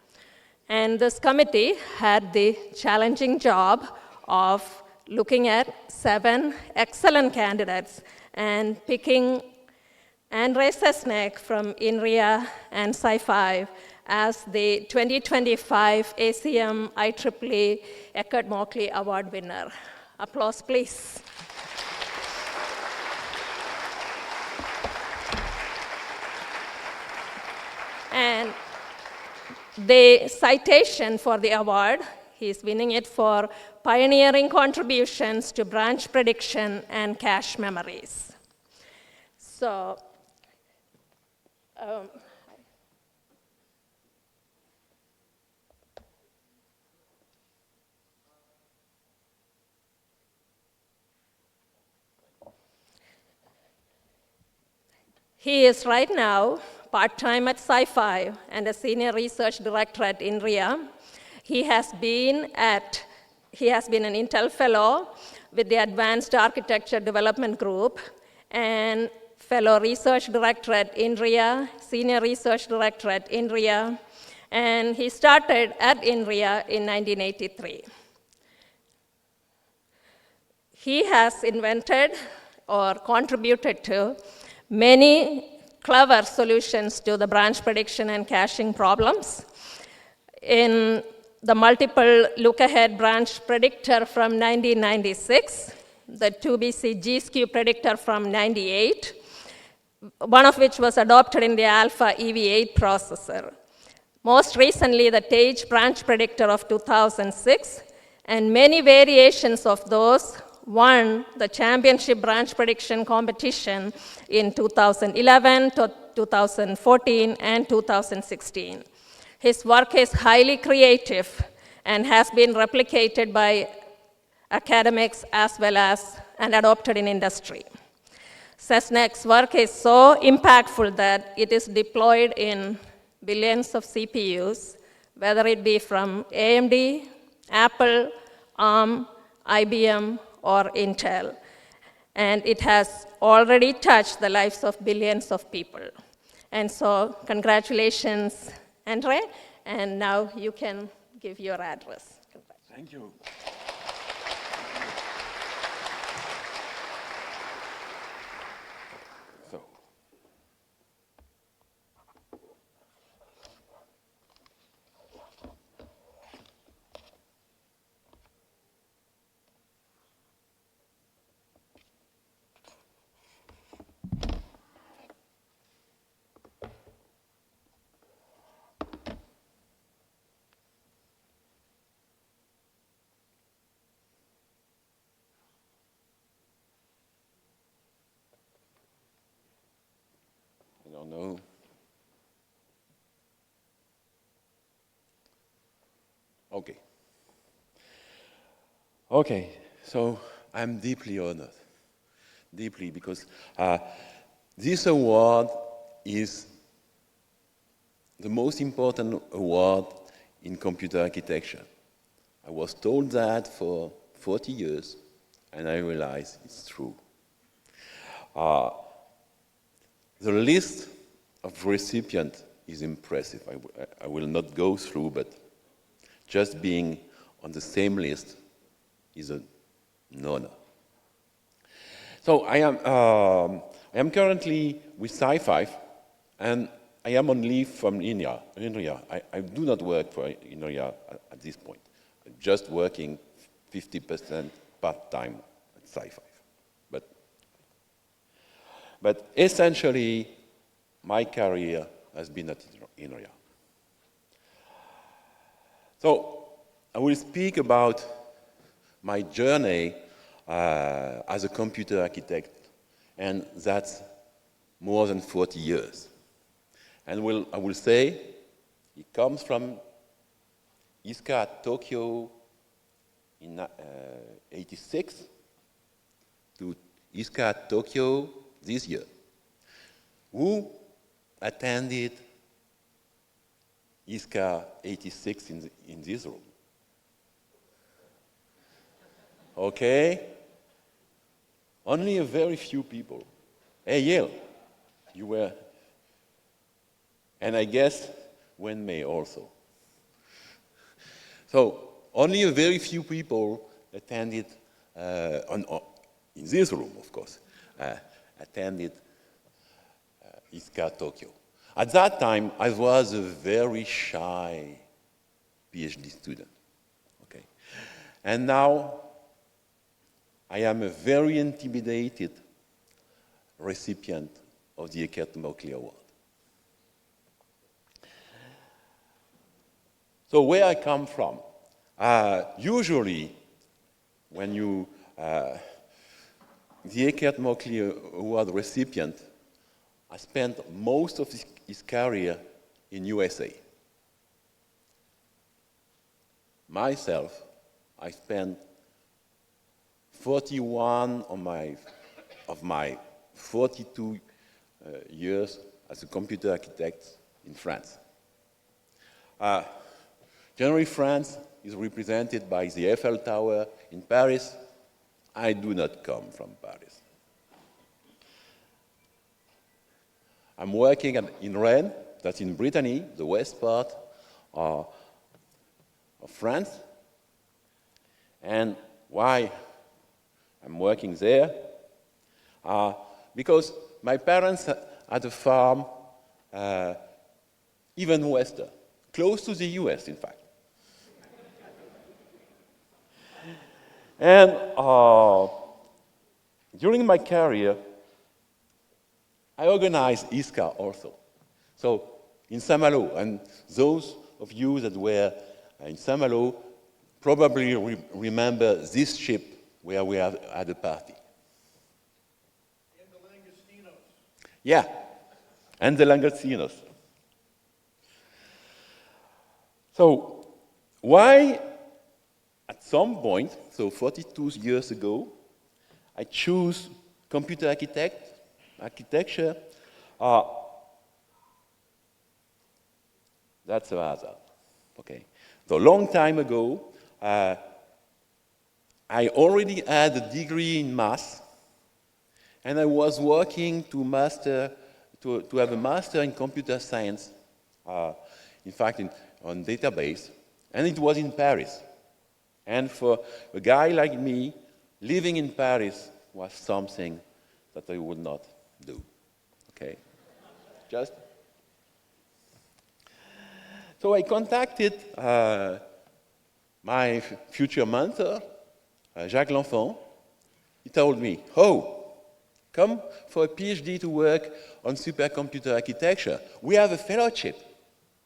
And this committee had the challenging job of looking at 7 excellent candidates and picking Andrei Sesnek from INRIA and ISCA'25 as the 2025 ACM IEEE Eckert-Mokley Award winner. Applause, please. And the citation for the award, he's winning it for pioneering contributions to branch prediction and cache memories. So, he is right now part-time at ISCA'25 and a senior research director at INRIA. He has been an Intel Fellow with the Advanced Architecture Development Group and Fellow Research Director at INRIA, Senior Research Director at INRIA, and he started at INRIA in 1983. He has invented or contributed to many clever solutions to the branch prediction and caching problems. In the multiple look-ahead branch predictor from 1996, the 2BC G-skew predictor from 98, one of which was adopted in the Alpha EV8 processor. Most recently, the Tage branch predictor of 2006, and many variations of those won the championship branch prediction competition in 2011, 2014, and 2016. His work is highly creative and has been replicated by academics as well as and adopted in industry. Sesnek's work is so impactful that it is deployed in billions of CPUs, whether it be from AMD, Apple, ARM, IBM, or Intel. And it has already touched the lives of billions of people. And so, congratulations, Andre, and now you can give your address. Thank you. So. I don't know. Okay. Okay, so I'm deeply honored. Deeply, because this award is the most important award in computer architecture. I was told that for 40 years, and I realized it's true. The list of recipients is impressive. I will not go through, but just being on the same list is an honor. So I am currently with ISCA'25, and I am on leave from INRIA. I do not work for INRIA at this point. I'm just working 50% part-time at ISCA'25. But essentially, my career has been at INRIA. So I will speak about my journey as a computer architect, and that's more than 40 years. And I will say it comes from ISCA Tokyo in '86 to ISCA Tokyo this year. Who attended ISCA'26 in this room. Okay? Only a very few people. Hey, Yale, you were, and I guess Wen Mei also. So only a very few people attended, in this room, of course, attended ISCA Tokyo. At that time, I was a very shy PhD student, okay? And now, I am a very intimidated recipient of the Eckert-Mauchly Award. So where I come from, usually when you, the Eckert-Mauchly Award recipient, I spent most of his career in USA. Myself, I spent 41 of my 42 years as a computer architect in France. Generally, France is represented by the Eiffel Tower in Paris. I do not come from Paris. I'm working in Rennes, that's in Brittany, the west part of France. And why I'm working there? Because my parents had a farm even western, close to the US, in fact. And during my career, I organized ISCA also. So in Saint-Malo, and those of you that were in Saint-Malo probably remember this ship where we had a party. And the Langostinos. Yeah, and the Langostinos. So why, at some point, so 42 years ago, I chose computer architecture, that's a hazard, okay. So a long time ago, I already had a degree in math, and I was working to have a master in computer science, in fact, on database, and it was in Paris. And for a guy like me, living in Paris was something that I would not do, okay? Just. So I contacted my future mentor, Jacques L'Enfant. He told me, oh, come for a PhD to work on supercomputer architecture. We have a fellowship.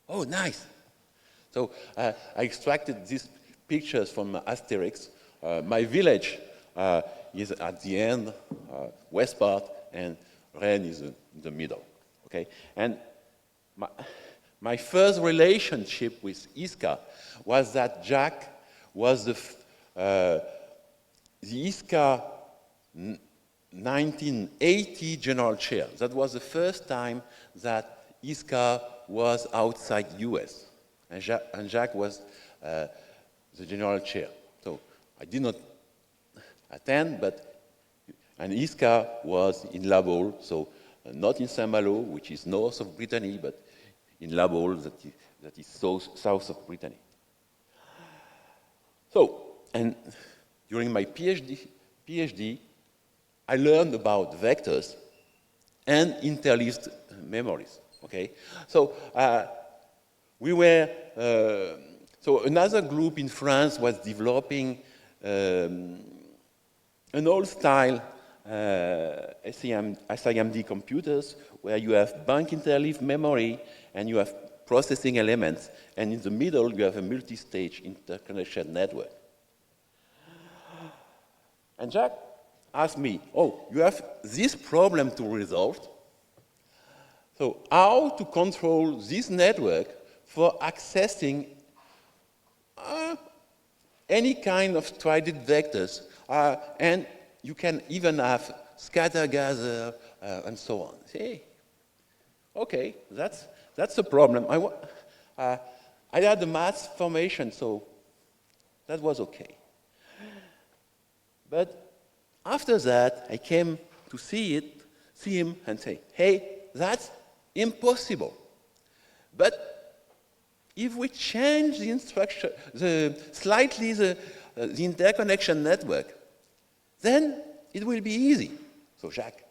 Oh, nice. So I extracted these pictures from Asterix. My village is at the end, west part, and Rennes is in the middle, okay? And my first relationship with ISCA was that Jacques was the ISCA 1980 general chair. That was the first time that ISCA was outside US. And Jacques was the general chair. So I did not attend, and ISCA was in La Baule, so not in Saint-Malo, which is north of Brittany, but in La Baule, that is south of Brittany. So, and during my PhD, I learned about vectors and interleaved memories, okay? So, so another group in France was developing an old-style SIMD computers where you have bank interleaved memory and you have processing elements, and in the middle you have a multi-stage interconnection network. And Jacques asked me, oh, you have this problem to resolve. So how to control this network for accessing any kind of strided vectors, and you can even have scatter gather and so on. Hey, okay, that's a problem. I had the math formation, so that was okay. But after that, I came to see him and say, hey, that's impossible. But if we change the instruction, slightly the interconnection network, then it will be easy. So Jacques,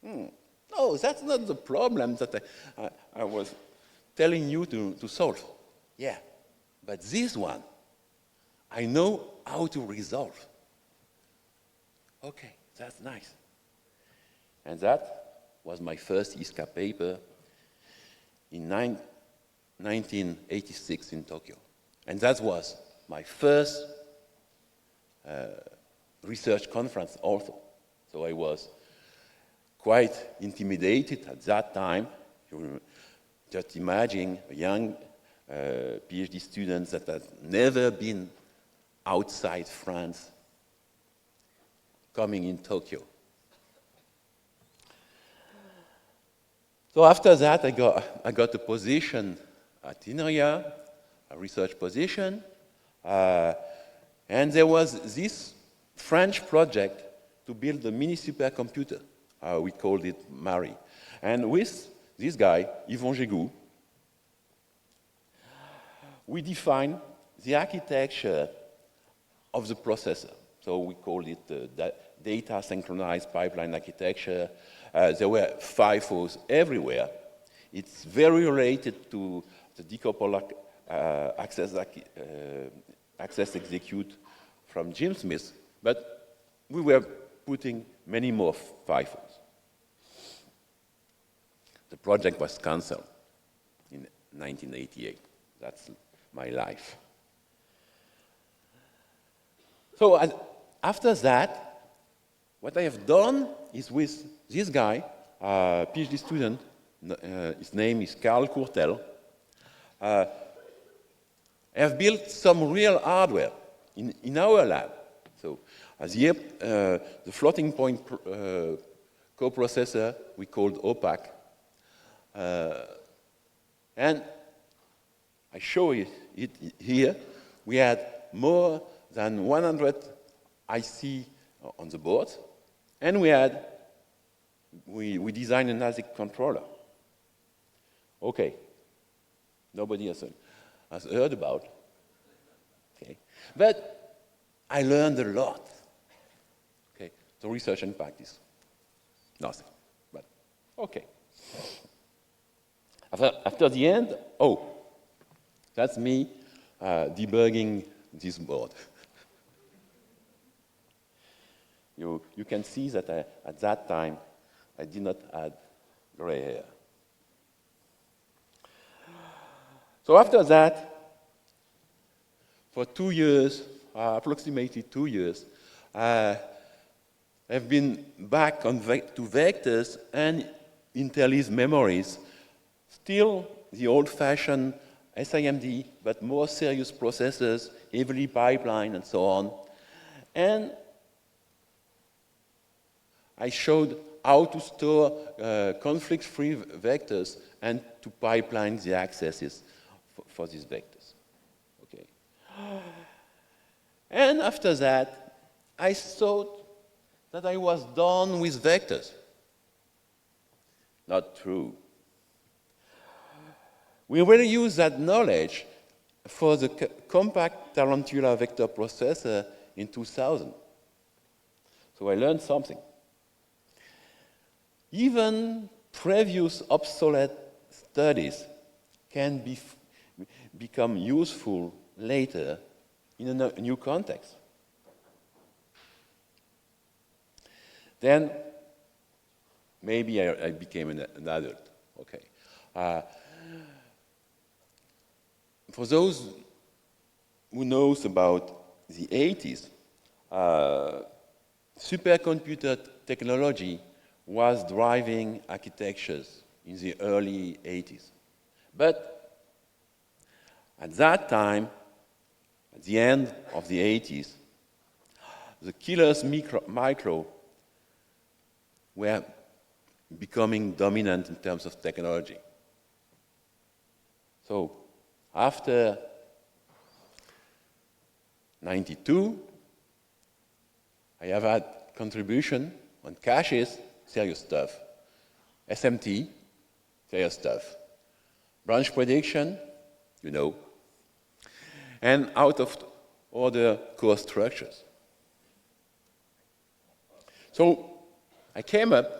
no, that's not the problem that I was telling you to solve. Yeah, but this one, I know how to resolve. Okay, that's nice. And that was my first ISCA paper in 1986 in Tokyo. And that was my first research conference also. So I was quite intimidated at that time. Just imagine a young PhD student that had never been outside France coming in Tokyo. So after that, I got a position at INRIA, a research position, and there was this French project to build a mini supercomputer. We called it Marie. And with this guy, Yvon Gégou, we defined the architecture of the processor. So we called it the data synchronized pipeline architecture. There were FIFOs everywhere. It's very related to the decoupled access execute from Jim Smith, but we were putting many more FIFOs. The project was canceled in 1988. That's my life. So after that, what I have done is with this guy, a PhD student, his name is Karl Kurtel, I have built some real hardware in our lab. So the floating point coprocessor we called OPAC. And I show it here. We had more than 100 IC on the board, and we designed an ASIC controller. Okay, nobody has heard about. Okay, but I learned a lot. Okay, the research and practice, nothing. But okay. After the end, that's me debugging this board. You can see that at that time, I did not add gray hair. So after that, for 2 years, approximately 2 years, I've been back to vectors and interleaved memories, still the old-fashioned SIMD, but more serious processors, heavily pipeline, and so on. And I showed how to store conflict-free vectors and to pipeline the accesses for these vectors. Okay. And after that, I thought that I was done with vectors. Not true. We will use that knowledge for the compact tarantula vector processor in 2000. So I learned something. Even previous obsolete studies can become useful later in a new context. Then maybe I became an adult. Okay. For those who knows about the 80s, supercomputer technology was driving architectures in the early 80s. But at that time, at the end of the 80s, the killers micro were becoming dominant in terms of technology. So After 92, I have had contribution on caches, serious stuff. SMT, serious stuff. Branch prediction, you know. And out of order core structures. So I came up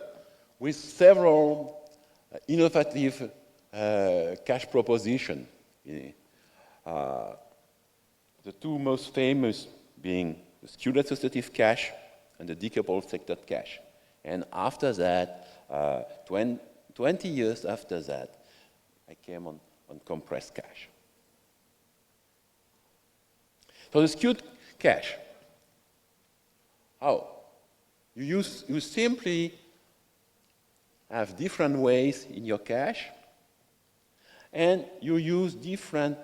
with several innovative cache propositions. The two most famous being the skewed associative cache and the decoupled sectored cache. And after that, 20 years after that, I came on compressed cache. So the skewed cache, how? You simply have different ways in your cache, and you use different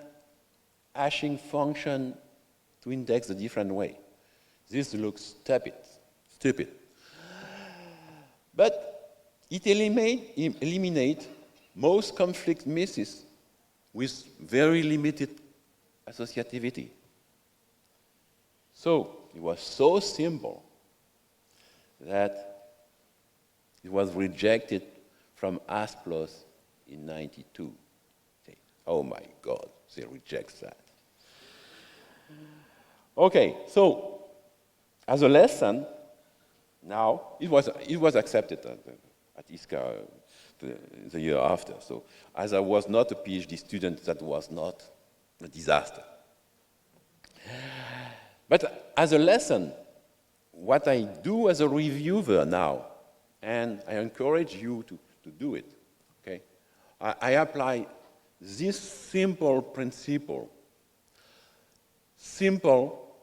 hashing function to index the different way. This looks stupid. But it eliminates most conflict misses with very limited associativity. So it was so simple that it was rejected from ASPLOS in '92. Oh my God, they reject that. Okay, so as a lesson, now it was accepted at ISCA the year after. So as I was not a PhD student, that was not a disaster. But as a lesson, what I do as a reviewer now, and I encourage you to do it, okay? I apply this simple principle. Simple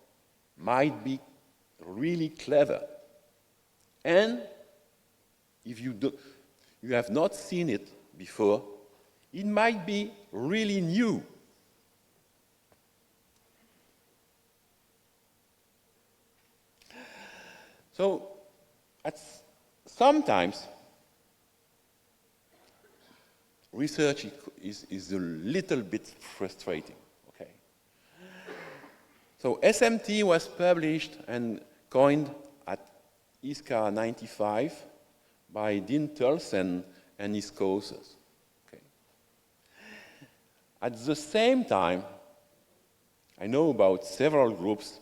might be really clever. And if you have not seen it before, it might be really new. So sometimes research is a little bit frustrating. Okay. So SMT was published and coined at ISCA'25 by Dean Tulsen and his co-authors. Okay. At the same time, I know about several groups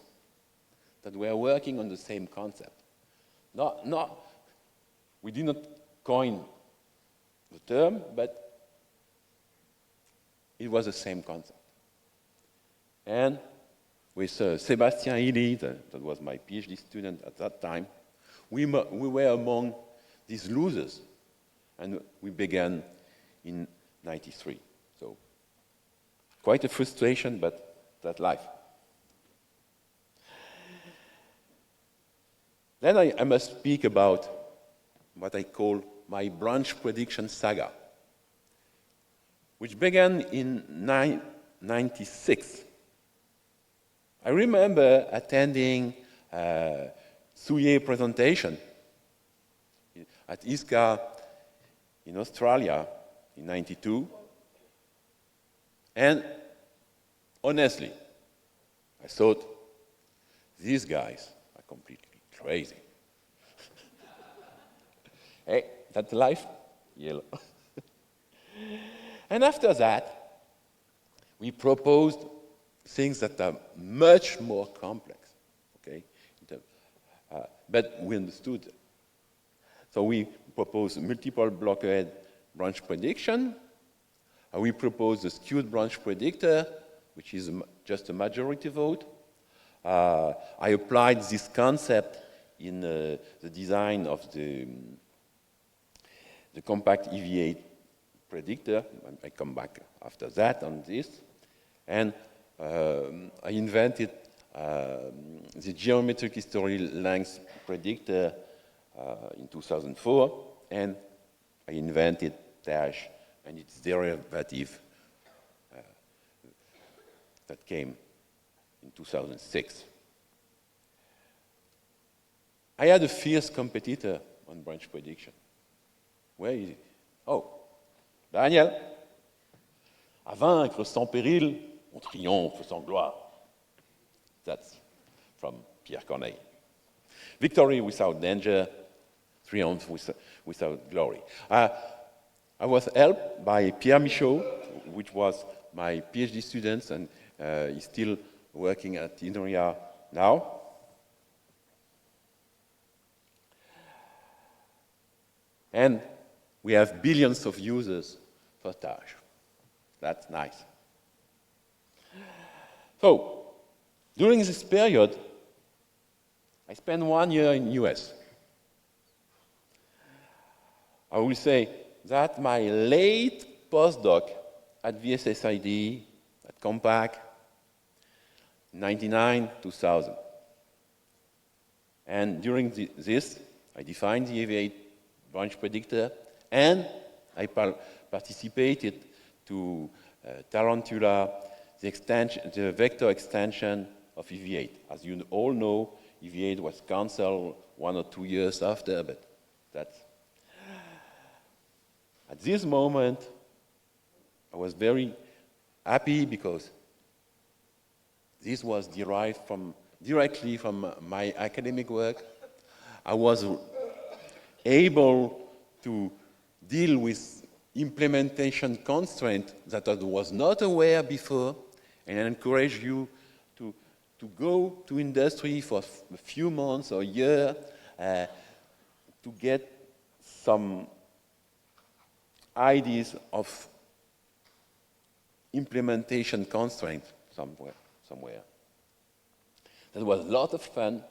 that were working on the same concept. We did not coin the term, but it was the same concept. And with Sébastien Hilly, that was my PhD student at that time, we were among these losers, and we began in '93. So quite a frustration, but that's life. Then I must speak about what I call my branch prediction saga, which began in 1996. I remember attending Souillet's presentation at ISCA in Australia in '92, and honestly, I thought, these guys are completely crazy. Hey, that's life? Yellow. And after that, we proposed things that are much more complex, okay? But we understood. So we proposed multiple blockhead branch prediction. We proposed the skewed branch predictor, which is just a majority vote. I applied this concept in the design of the compact EVA predictor. I come back after that on this. And I invented the geometric history length predictor in 2004, and I invented dash and its derivative that came in 2006. I had a fierce competitor on branch prediction. Where is he? Oh, Daniel. À vaincre sans péril, on triomphe sans gloire. That's from Pierre Corneille. Victory without danger, triumph without glory. I was helped by Pierre Michaud, which was my PhD student, and he's still working at INRIA now. And we have billions of users for Taj. That's nice. So, during this period, I spent 1 year in US. I will say that my late postdoc at VSSID, at Compaq, 99, 2000. And during this, I defined the EV8 branch predictor, and I participated to Tarantula, the vector extension of EV8. As you all know, EV8 was canceled 1 or 2 years after, but that's... At this moment, I was very happy because this was derived directly from my academic work. I was able to deal with implementation constraints that I was not aware before, and I encourage you to go to industry for a few months or a year to get some ideas of implementation constraints somewhere. That was a lot of fun.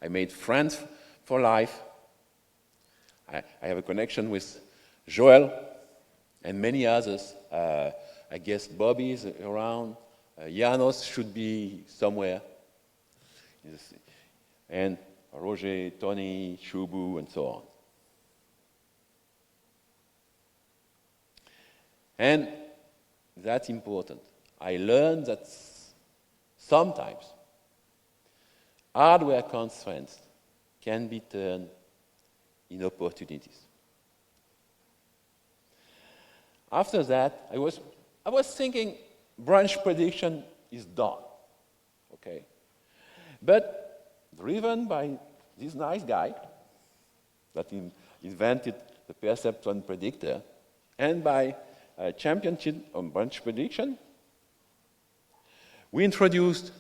I made friends for life. I have a connection with Joel and many others. I guess Bobby is around. Janos should be somewhere. And Roger, Tony, Shubu, and so on. And that's important. I learned that sometimes hardware constraints can be turned in opportunities. After that, I was thinking branch prediction is done, okay? But driven by this nice guy that invented the perceptron predictor, and by a championship on branch prediction, we introduced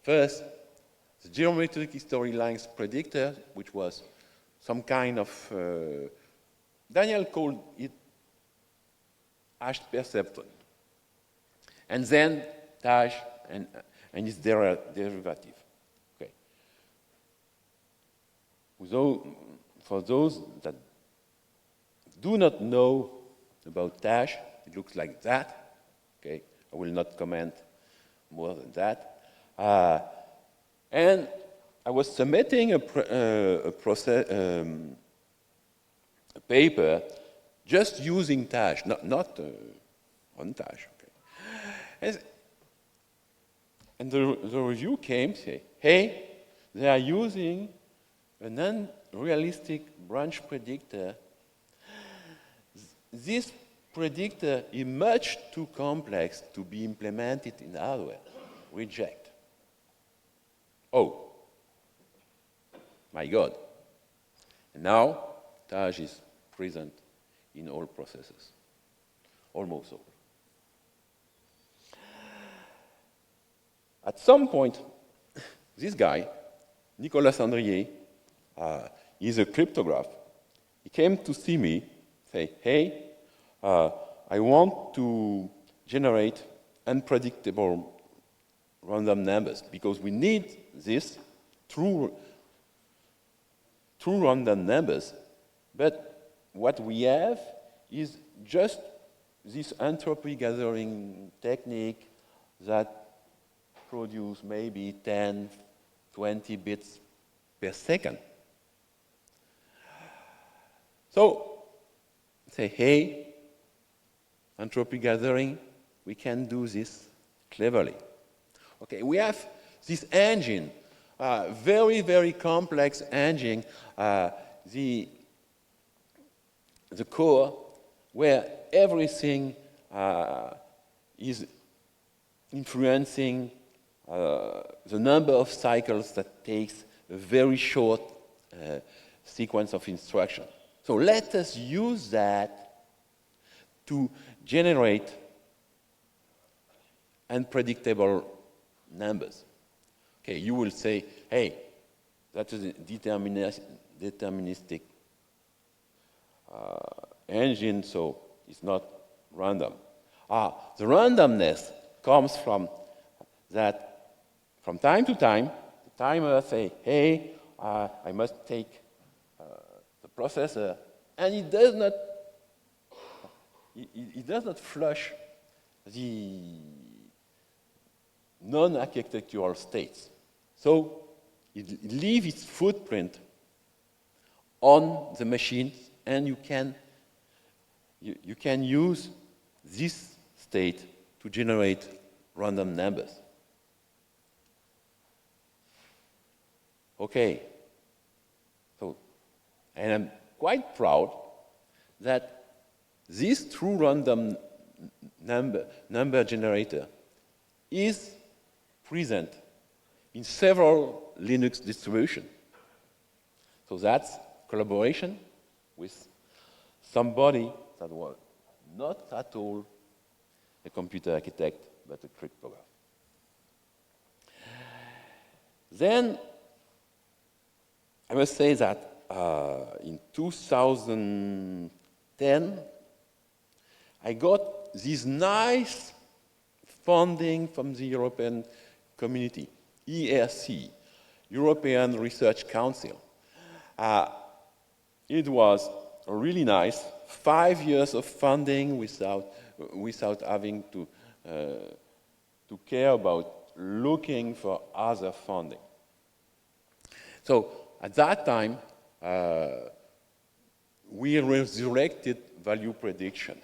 first the geometric history length predictor, which was some kind of, Daniel called it hashed perceptron. And then Taj and its derivative. Okay. For those that do not know about Taj, it looks like that. Okay, I will not comment more than that. And I was submitting a paper just using Taj, not on Taj. Okay. And the review came, say, hey, they are using a non-realistic branch predictor. This predictor is much too complex to be implemented in hardware. Reject. Oh, my God. And now, Taj is present in all processes, almost all. At some point, this guy, Nicolas Andrier, he's a cryptograph. He came to see me, say, hey, I want to generate unpredictable random numbers because we need this true random numbers, but what we have is just this entropy gathering technique that produce maybe 10, 20 bits per second. So, say, hey, entropy gathering, we can do this cleverly. Okay, we have this engine, very, very complex engine, the core where everything is influencing the number of cycles that takes a very short sequence of instruction. So let us use that to generate unpredictable numbers. Okay, you will say, hey, that is a deterministic engine, so it's not random. The randomness comes from that from time to time, the timer say, hey, I must take the processor, and it does not flush the non-architectural states. So it leaves its footprint on the machine, and you can use this state to generate random numbers. Okay. So, and I'm quite proud that this true random number generator is present in several Linux distributions. So that's collaboration with somebody that was not at all a computer architect, but a cryptographer. Then, I must say that in 2010, I got this nice funding from the European Community, ERC, European Research Council. It was really nice, 5 years of funding without having to care about looking for other funding. So at that time, we resurrected value prediction.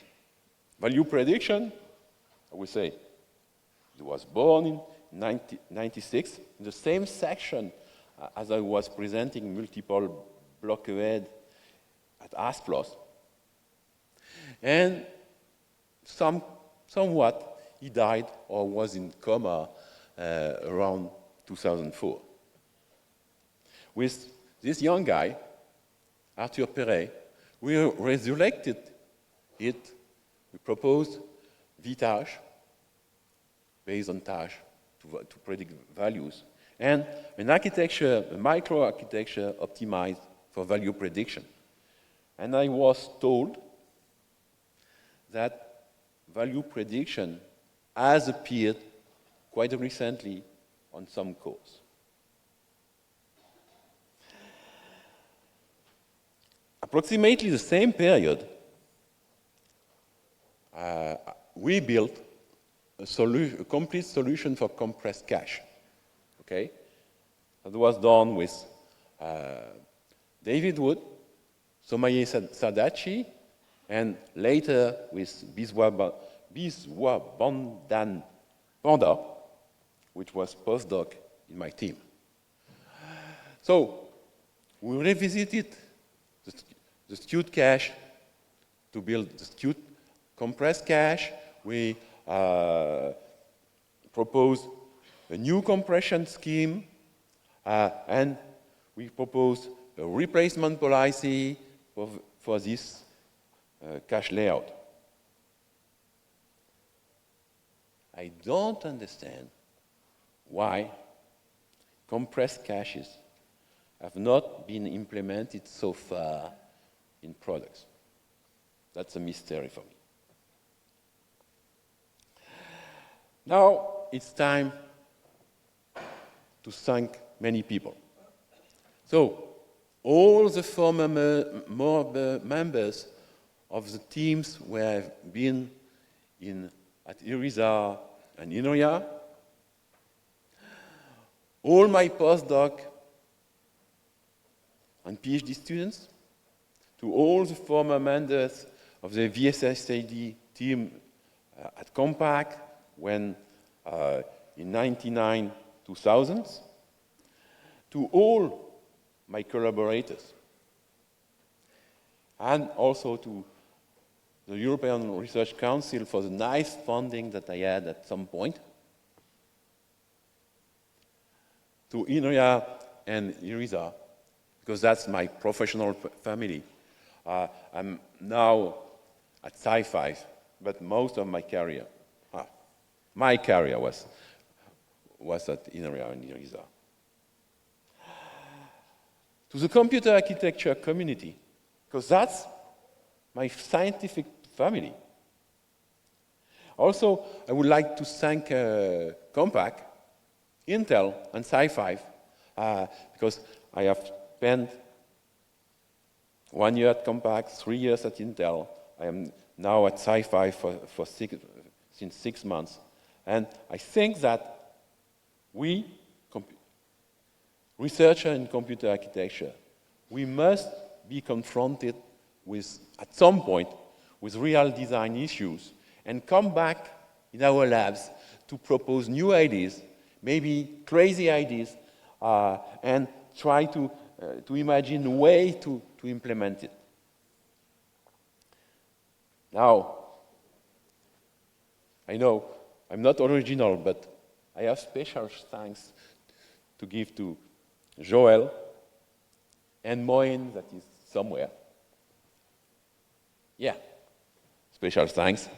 Value prediction, I would say, it was born in 1996 in the same section as I was presenting multiple block ahead at ASPLOS. And somewhat he died or was in coma around 2004. With this young guy, Arthur Perret, we resurrected it. We proposed VTAJ, based on TAJ, to predict values, and an architecture, a microarchitecture optimized for value prediction. And I was told that value prediction has appeared quite recently on some course. Approximately the same period, we built a complete solution for compressed cache. Okay? That was done with David Wood, Somaye Sadachi, and later with Biswa Bandan Panda, which was postdoc in my team. So we revisited the skewed cache to build the skewed compressed cache. We proposed a new compression scheme, and we proposed a replacement policy for this cache layout. I don't understand why compressed caches have not been implemented so far in products. That's a mystery for me. Now it's time to thank many people. So all the former members of the teams who have been at IRISA and INRIA, all my postdoc and PhD students, to all the former members of the VSSAD team at Compaq, when in 1999-2000, to all my collaborators, and also to the European Research Council for the nice funding that I had at some point, to INRIA and IRISA, because that's my professional family. I'm now at ISCA'25, but most of my career was at INRIA and IRISA. To the computer architecture community, because that's my scientific family. Also, I would like to thank Compaq, Intel, and Sci-Fi, because I have spent 1 year at Compaq, 3 years at Intel. I am now at Sci-Fi since 6 months. And I think that we, researchers in computer architecture, we must be confronted with, at some point, with real design issues and come back in our labs to propose new ideas, maybe crazy ideas, and try to imagine a way to implement it. Now, I know I'm not original, but I have special thanks to give to Joël and Moen, that is somewhere. Yeah, special thanks.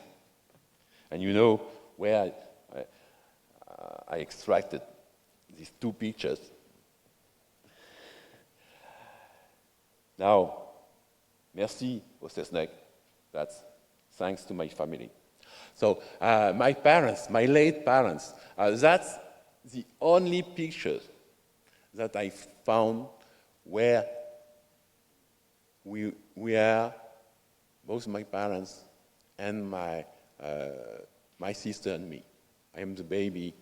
And you know where I extracted these 2 pictures. Now, merci au CESNEC. That's thanks to my family. So my parents, my late parents, that's the only pictures that I found where we are, both my parents and my sister and me. I am the baby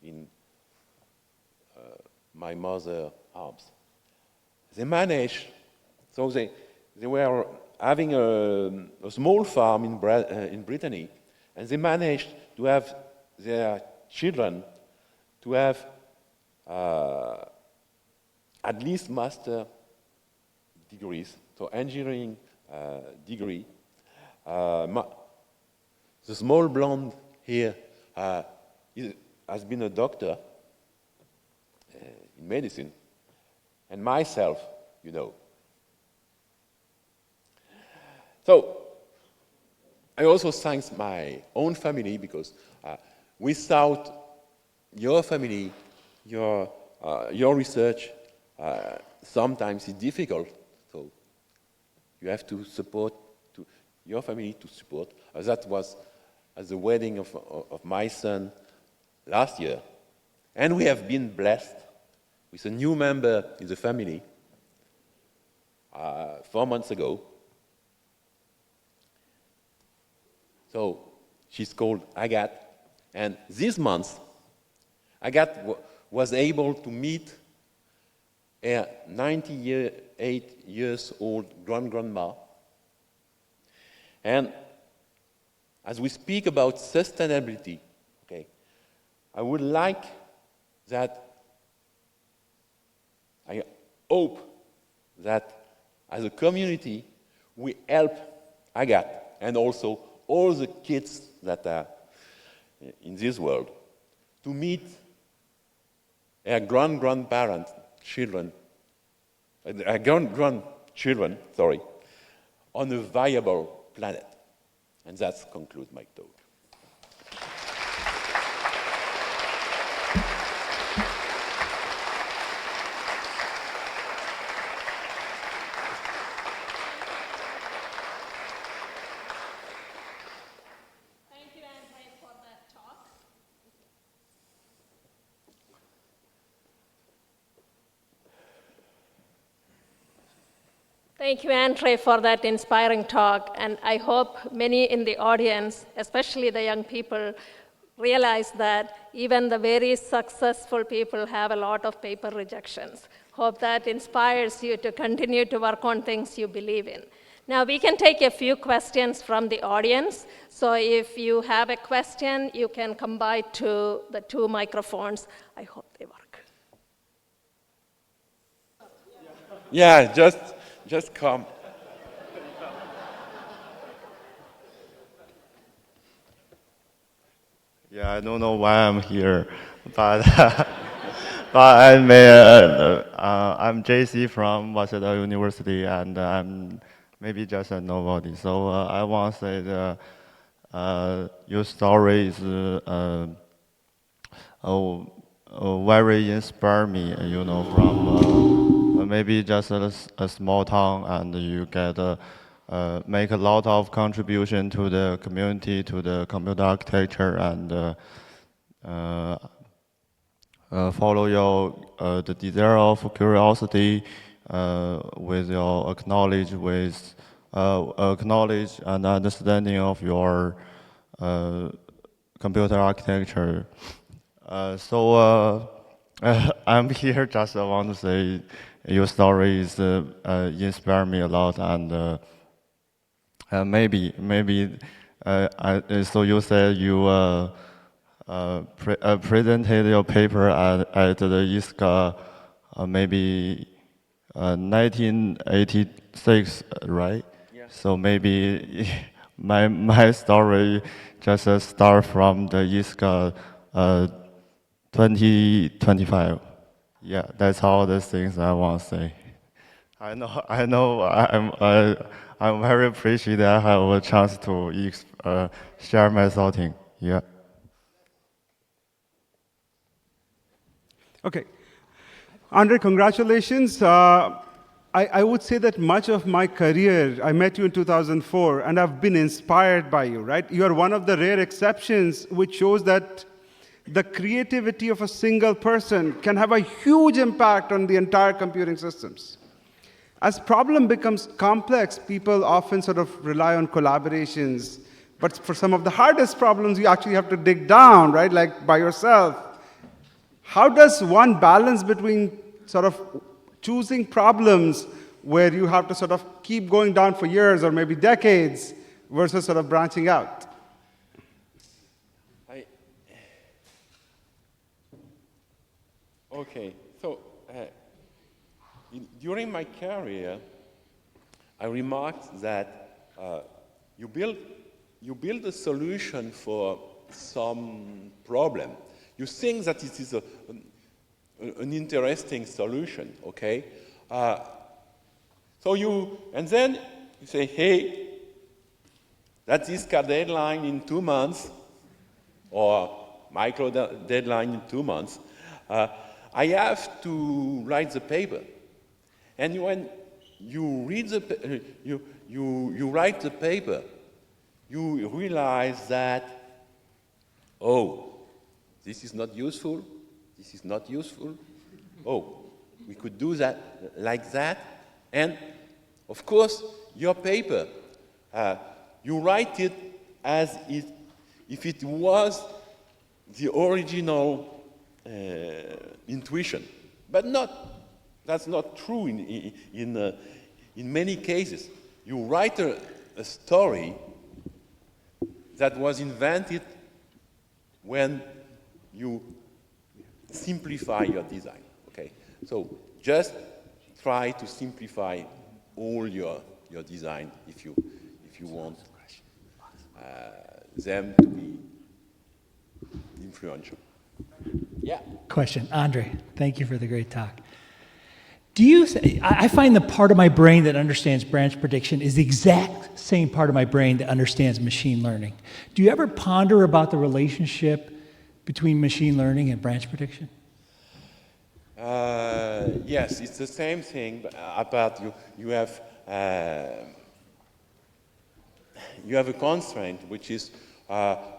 in my mother's arms. They managed, so they were having a small farm in Brittany, and they managed to have their children to have at least master degrees, so engineering degree. The small blonde here has been a doctor in medicine, and myself, you know. So I also thank my own family, because without your family, your research, sometimes it's difficult. So you have to support your family to support. That was at the wedding of my son last year. And we have been blessed with a new member in the family 4 months ago. So she's called Agathe. And this month, Agathe was able to meet a 98 years old grandma. And as we speak about sustainability, okay, I would like that, I hope that as a community, we help Agathe and also all the kids that are in this world to meet their grandparents, children, grandchildren, sorry, on a viable planet. And that concludes my talk. Thank you, Andre, for that talk. Thank you, Andre, for that inspiring talk. And I hope many in the audience, especially the young people, realize that even the very successful people have a lot of paper rejections. Hope that inspires you to continue to work on things you believe in. Now, we can take a few questions from the audience. So if you have a question, you can come by to the 2 microphones. I hope they work. Yeah, just come. I don't know why I'm here, but but I'm JC from Waseda University, and I'm maybe just a nobody. So I want to say that your story is very inspire me. You know, from maybe just a small town, and you get make a lot of contribution to the community, to the computer architecture, and follow your the desire of curiosity with your acknowledge and understanding of your computer architecture. I'm here just want to say your stories inspire me a lot, and maybe so you said you presented your paper at the ISCA maybe 1986, right? Yeah. So maybe my story just start from the ISCA 2025. Yeah, that's all the things I want to say. I'm very appreciative I have a chance to share my thoughting. Yeah. Okay. Andre, congratulations. I would say that much of my career, I met you in 2004, and I've been inspired by you, right? You are one of the rare exceptions which shows that the creativity of a single person can have a huge impact on the entire computing systems. As problem becomes complex, people often sort of rely on collaborations. But for some of the hardest problems, you actually have to dig down, right? Like by yourself. How does one balance between sort of choosing problems where you have to sort of keep going down for years or maybe decades versus sort of branching out? Okay, so during my career, I remarked that you build a solution for some problem. You think that it is an interesting solution, okay? And then you say, hey, that's ISCA deadline in 2 months, or micro deadline in 2 months. I have to write the paper. And when you read you write the paper, you realize that, oh, this is not useful, this is not useful. Oh, we could do that like that. And of course, your paper, you write it as if it was the original intuition. But that's not true in many cases. You write a story that was invented when you simplify your design, okay? So just try to simplify all your design if you want them to be influential. Yeah. Question, Andre, thank you for the great talk. I find the part of my brain that understands branch prediction is the exact same part of my brain that understands machine learning. Do you ever ponder about the relationship between machine learning and branch prediction? Yes, it's the same thing about you have a constraint, which is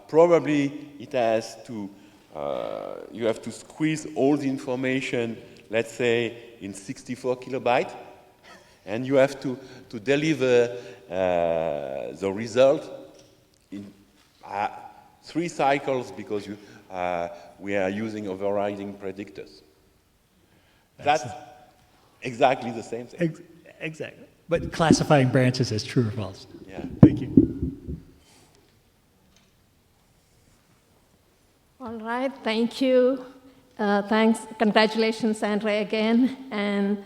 probably it has to you have to squeeze all the information, let's say, in 64 kilobytes, and you have to deliver the result in 3 cycles because we are using overriding predictors. That's exactly the same thing. Exactly. But classifying branches as true or false. Yeah. Thank you. All right, thank you. Thanks. Congratulations, Andre, again. And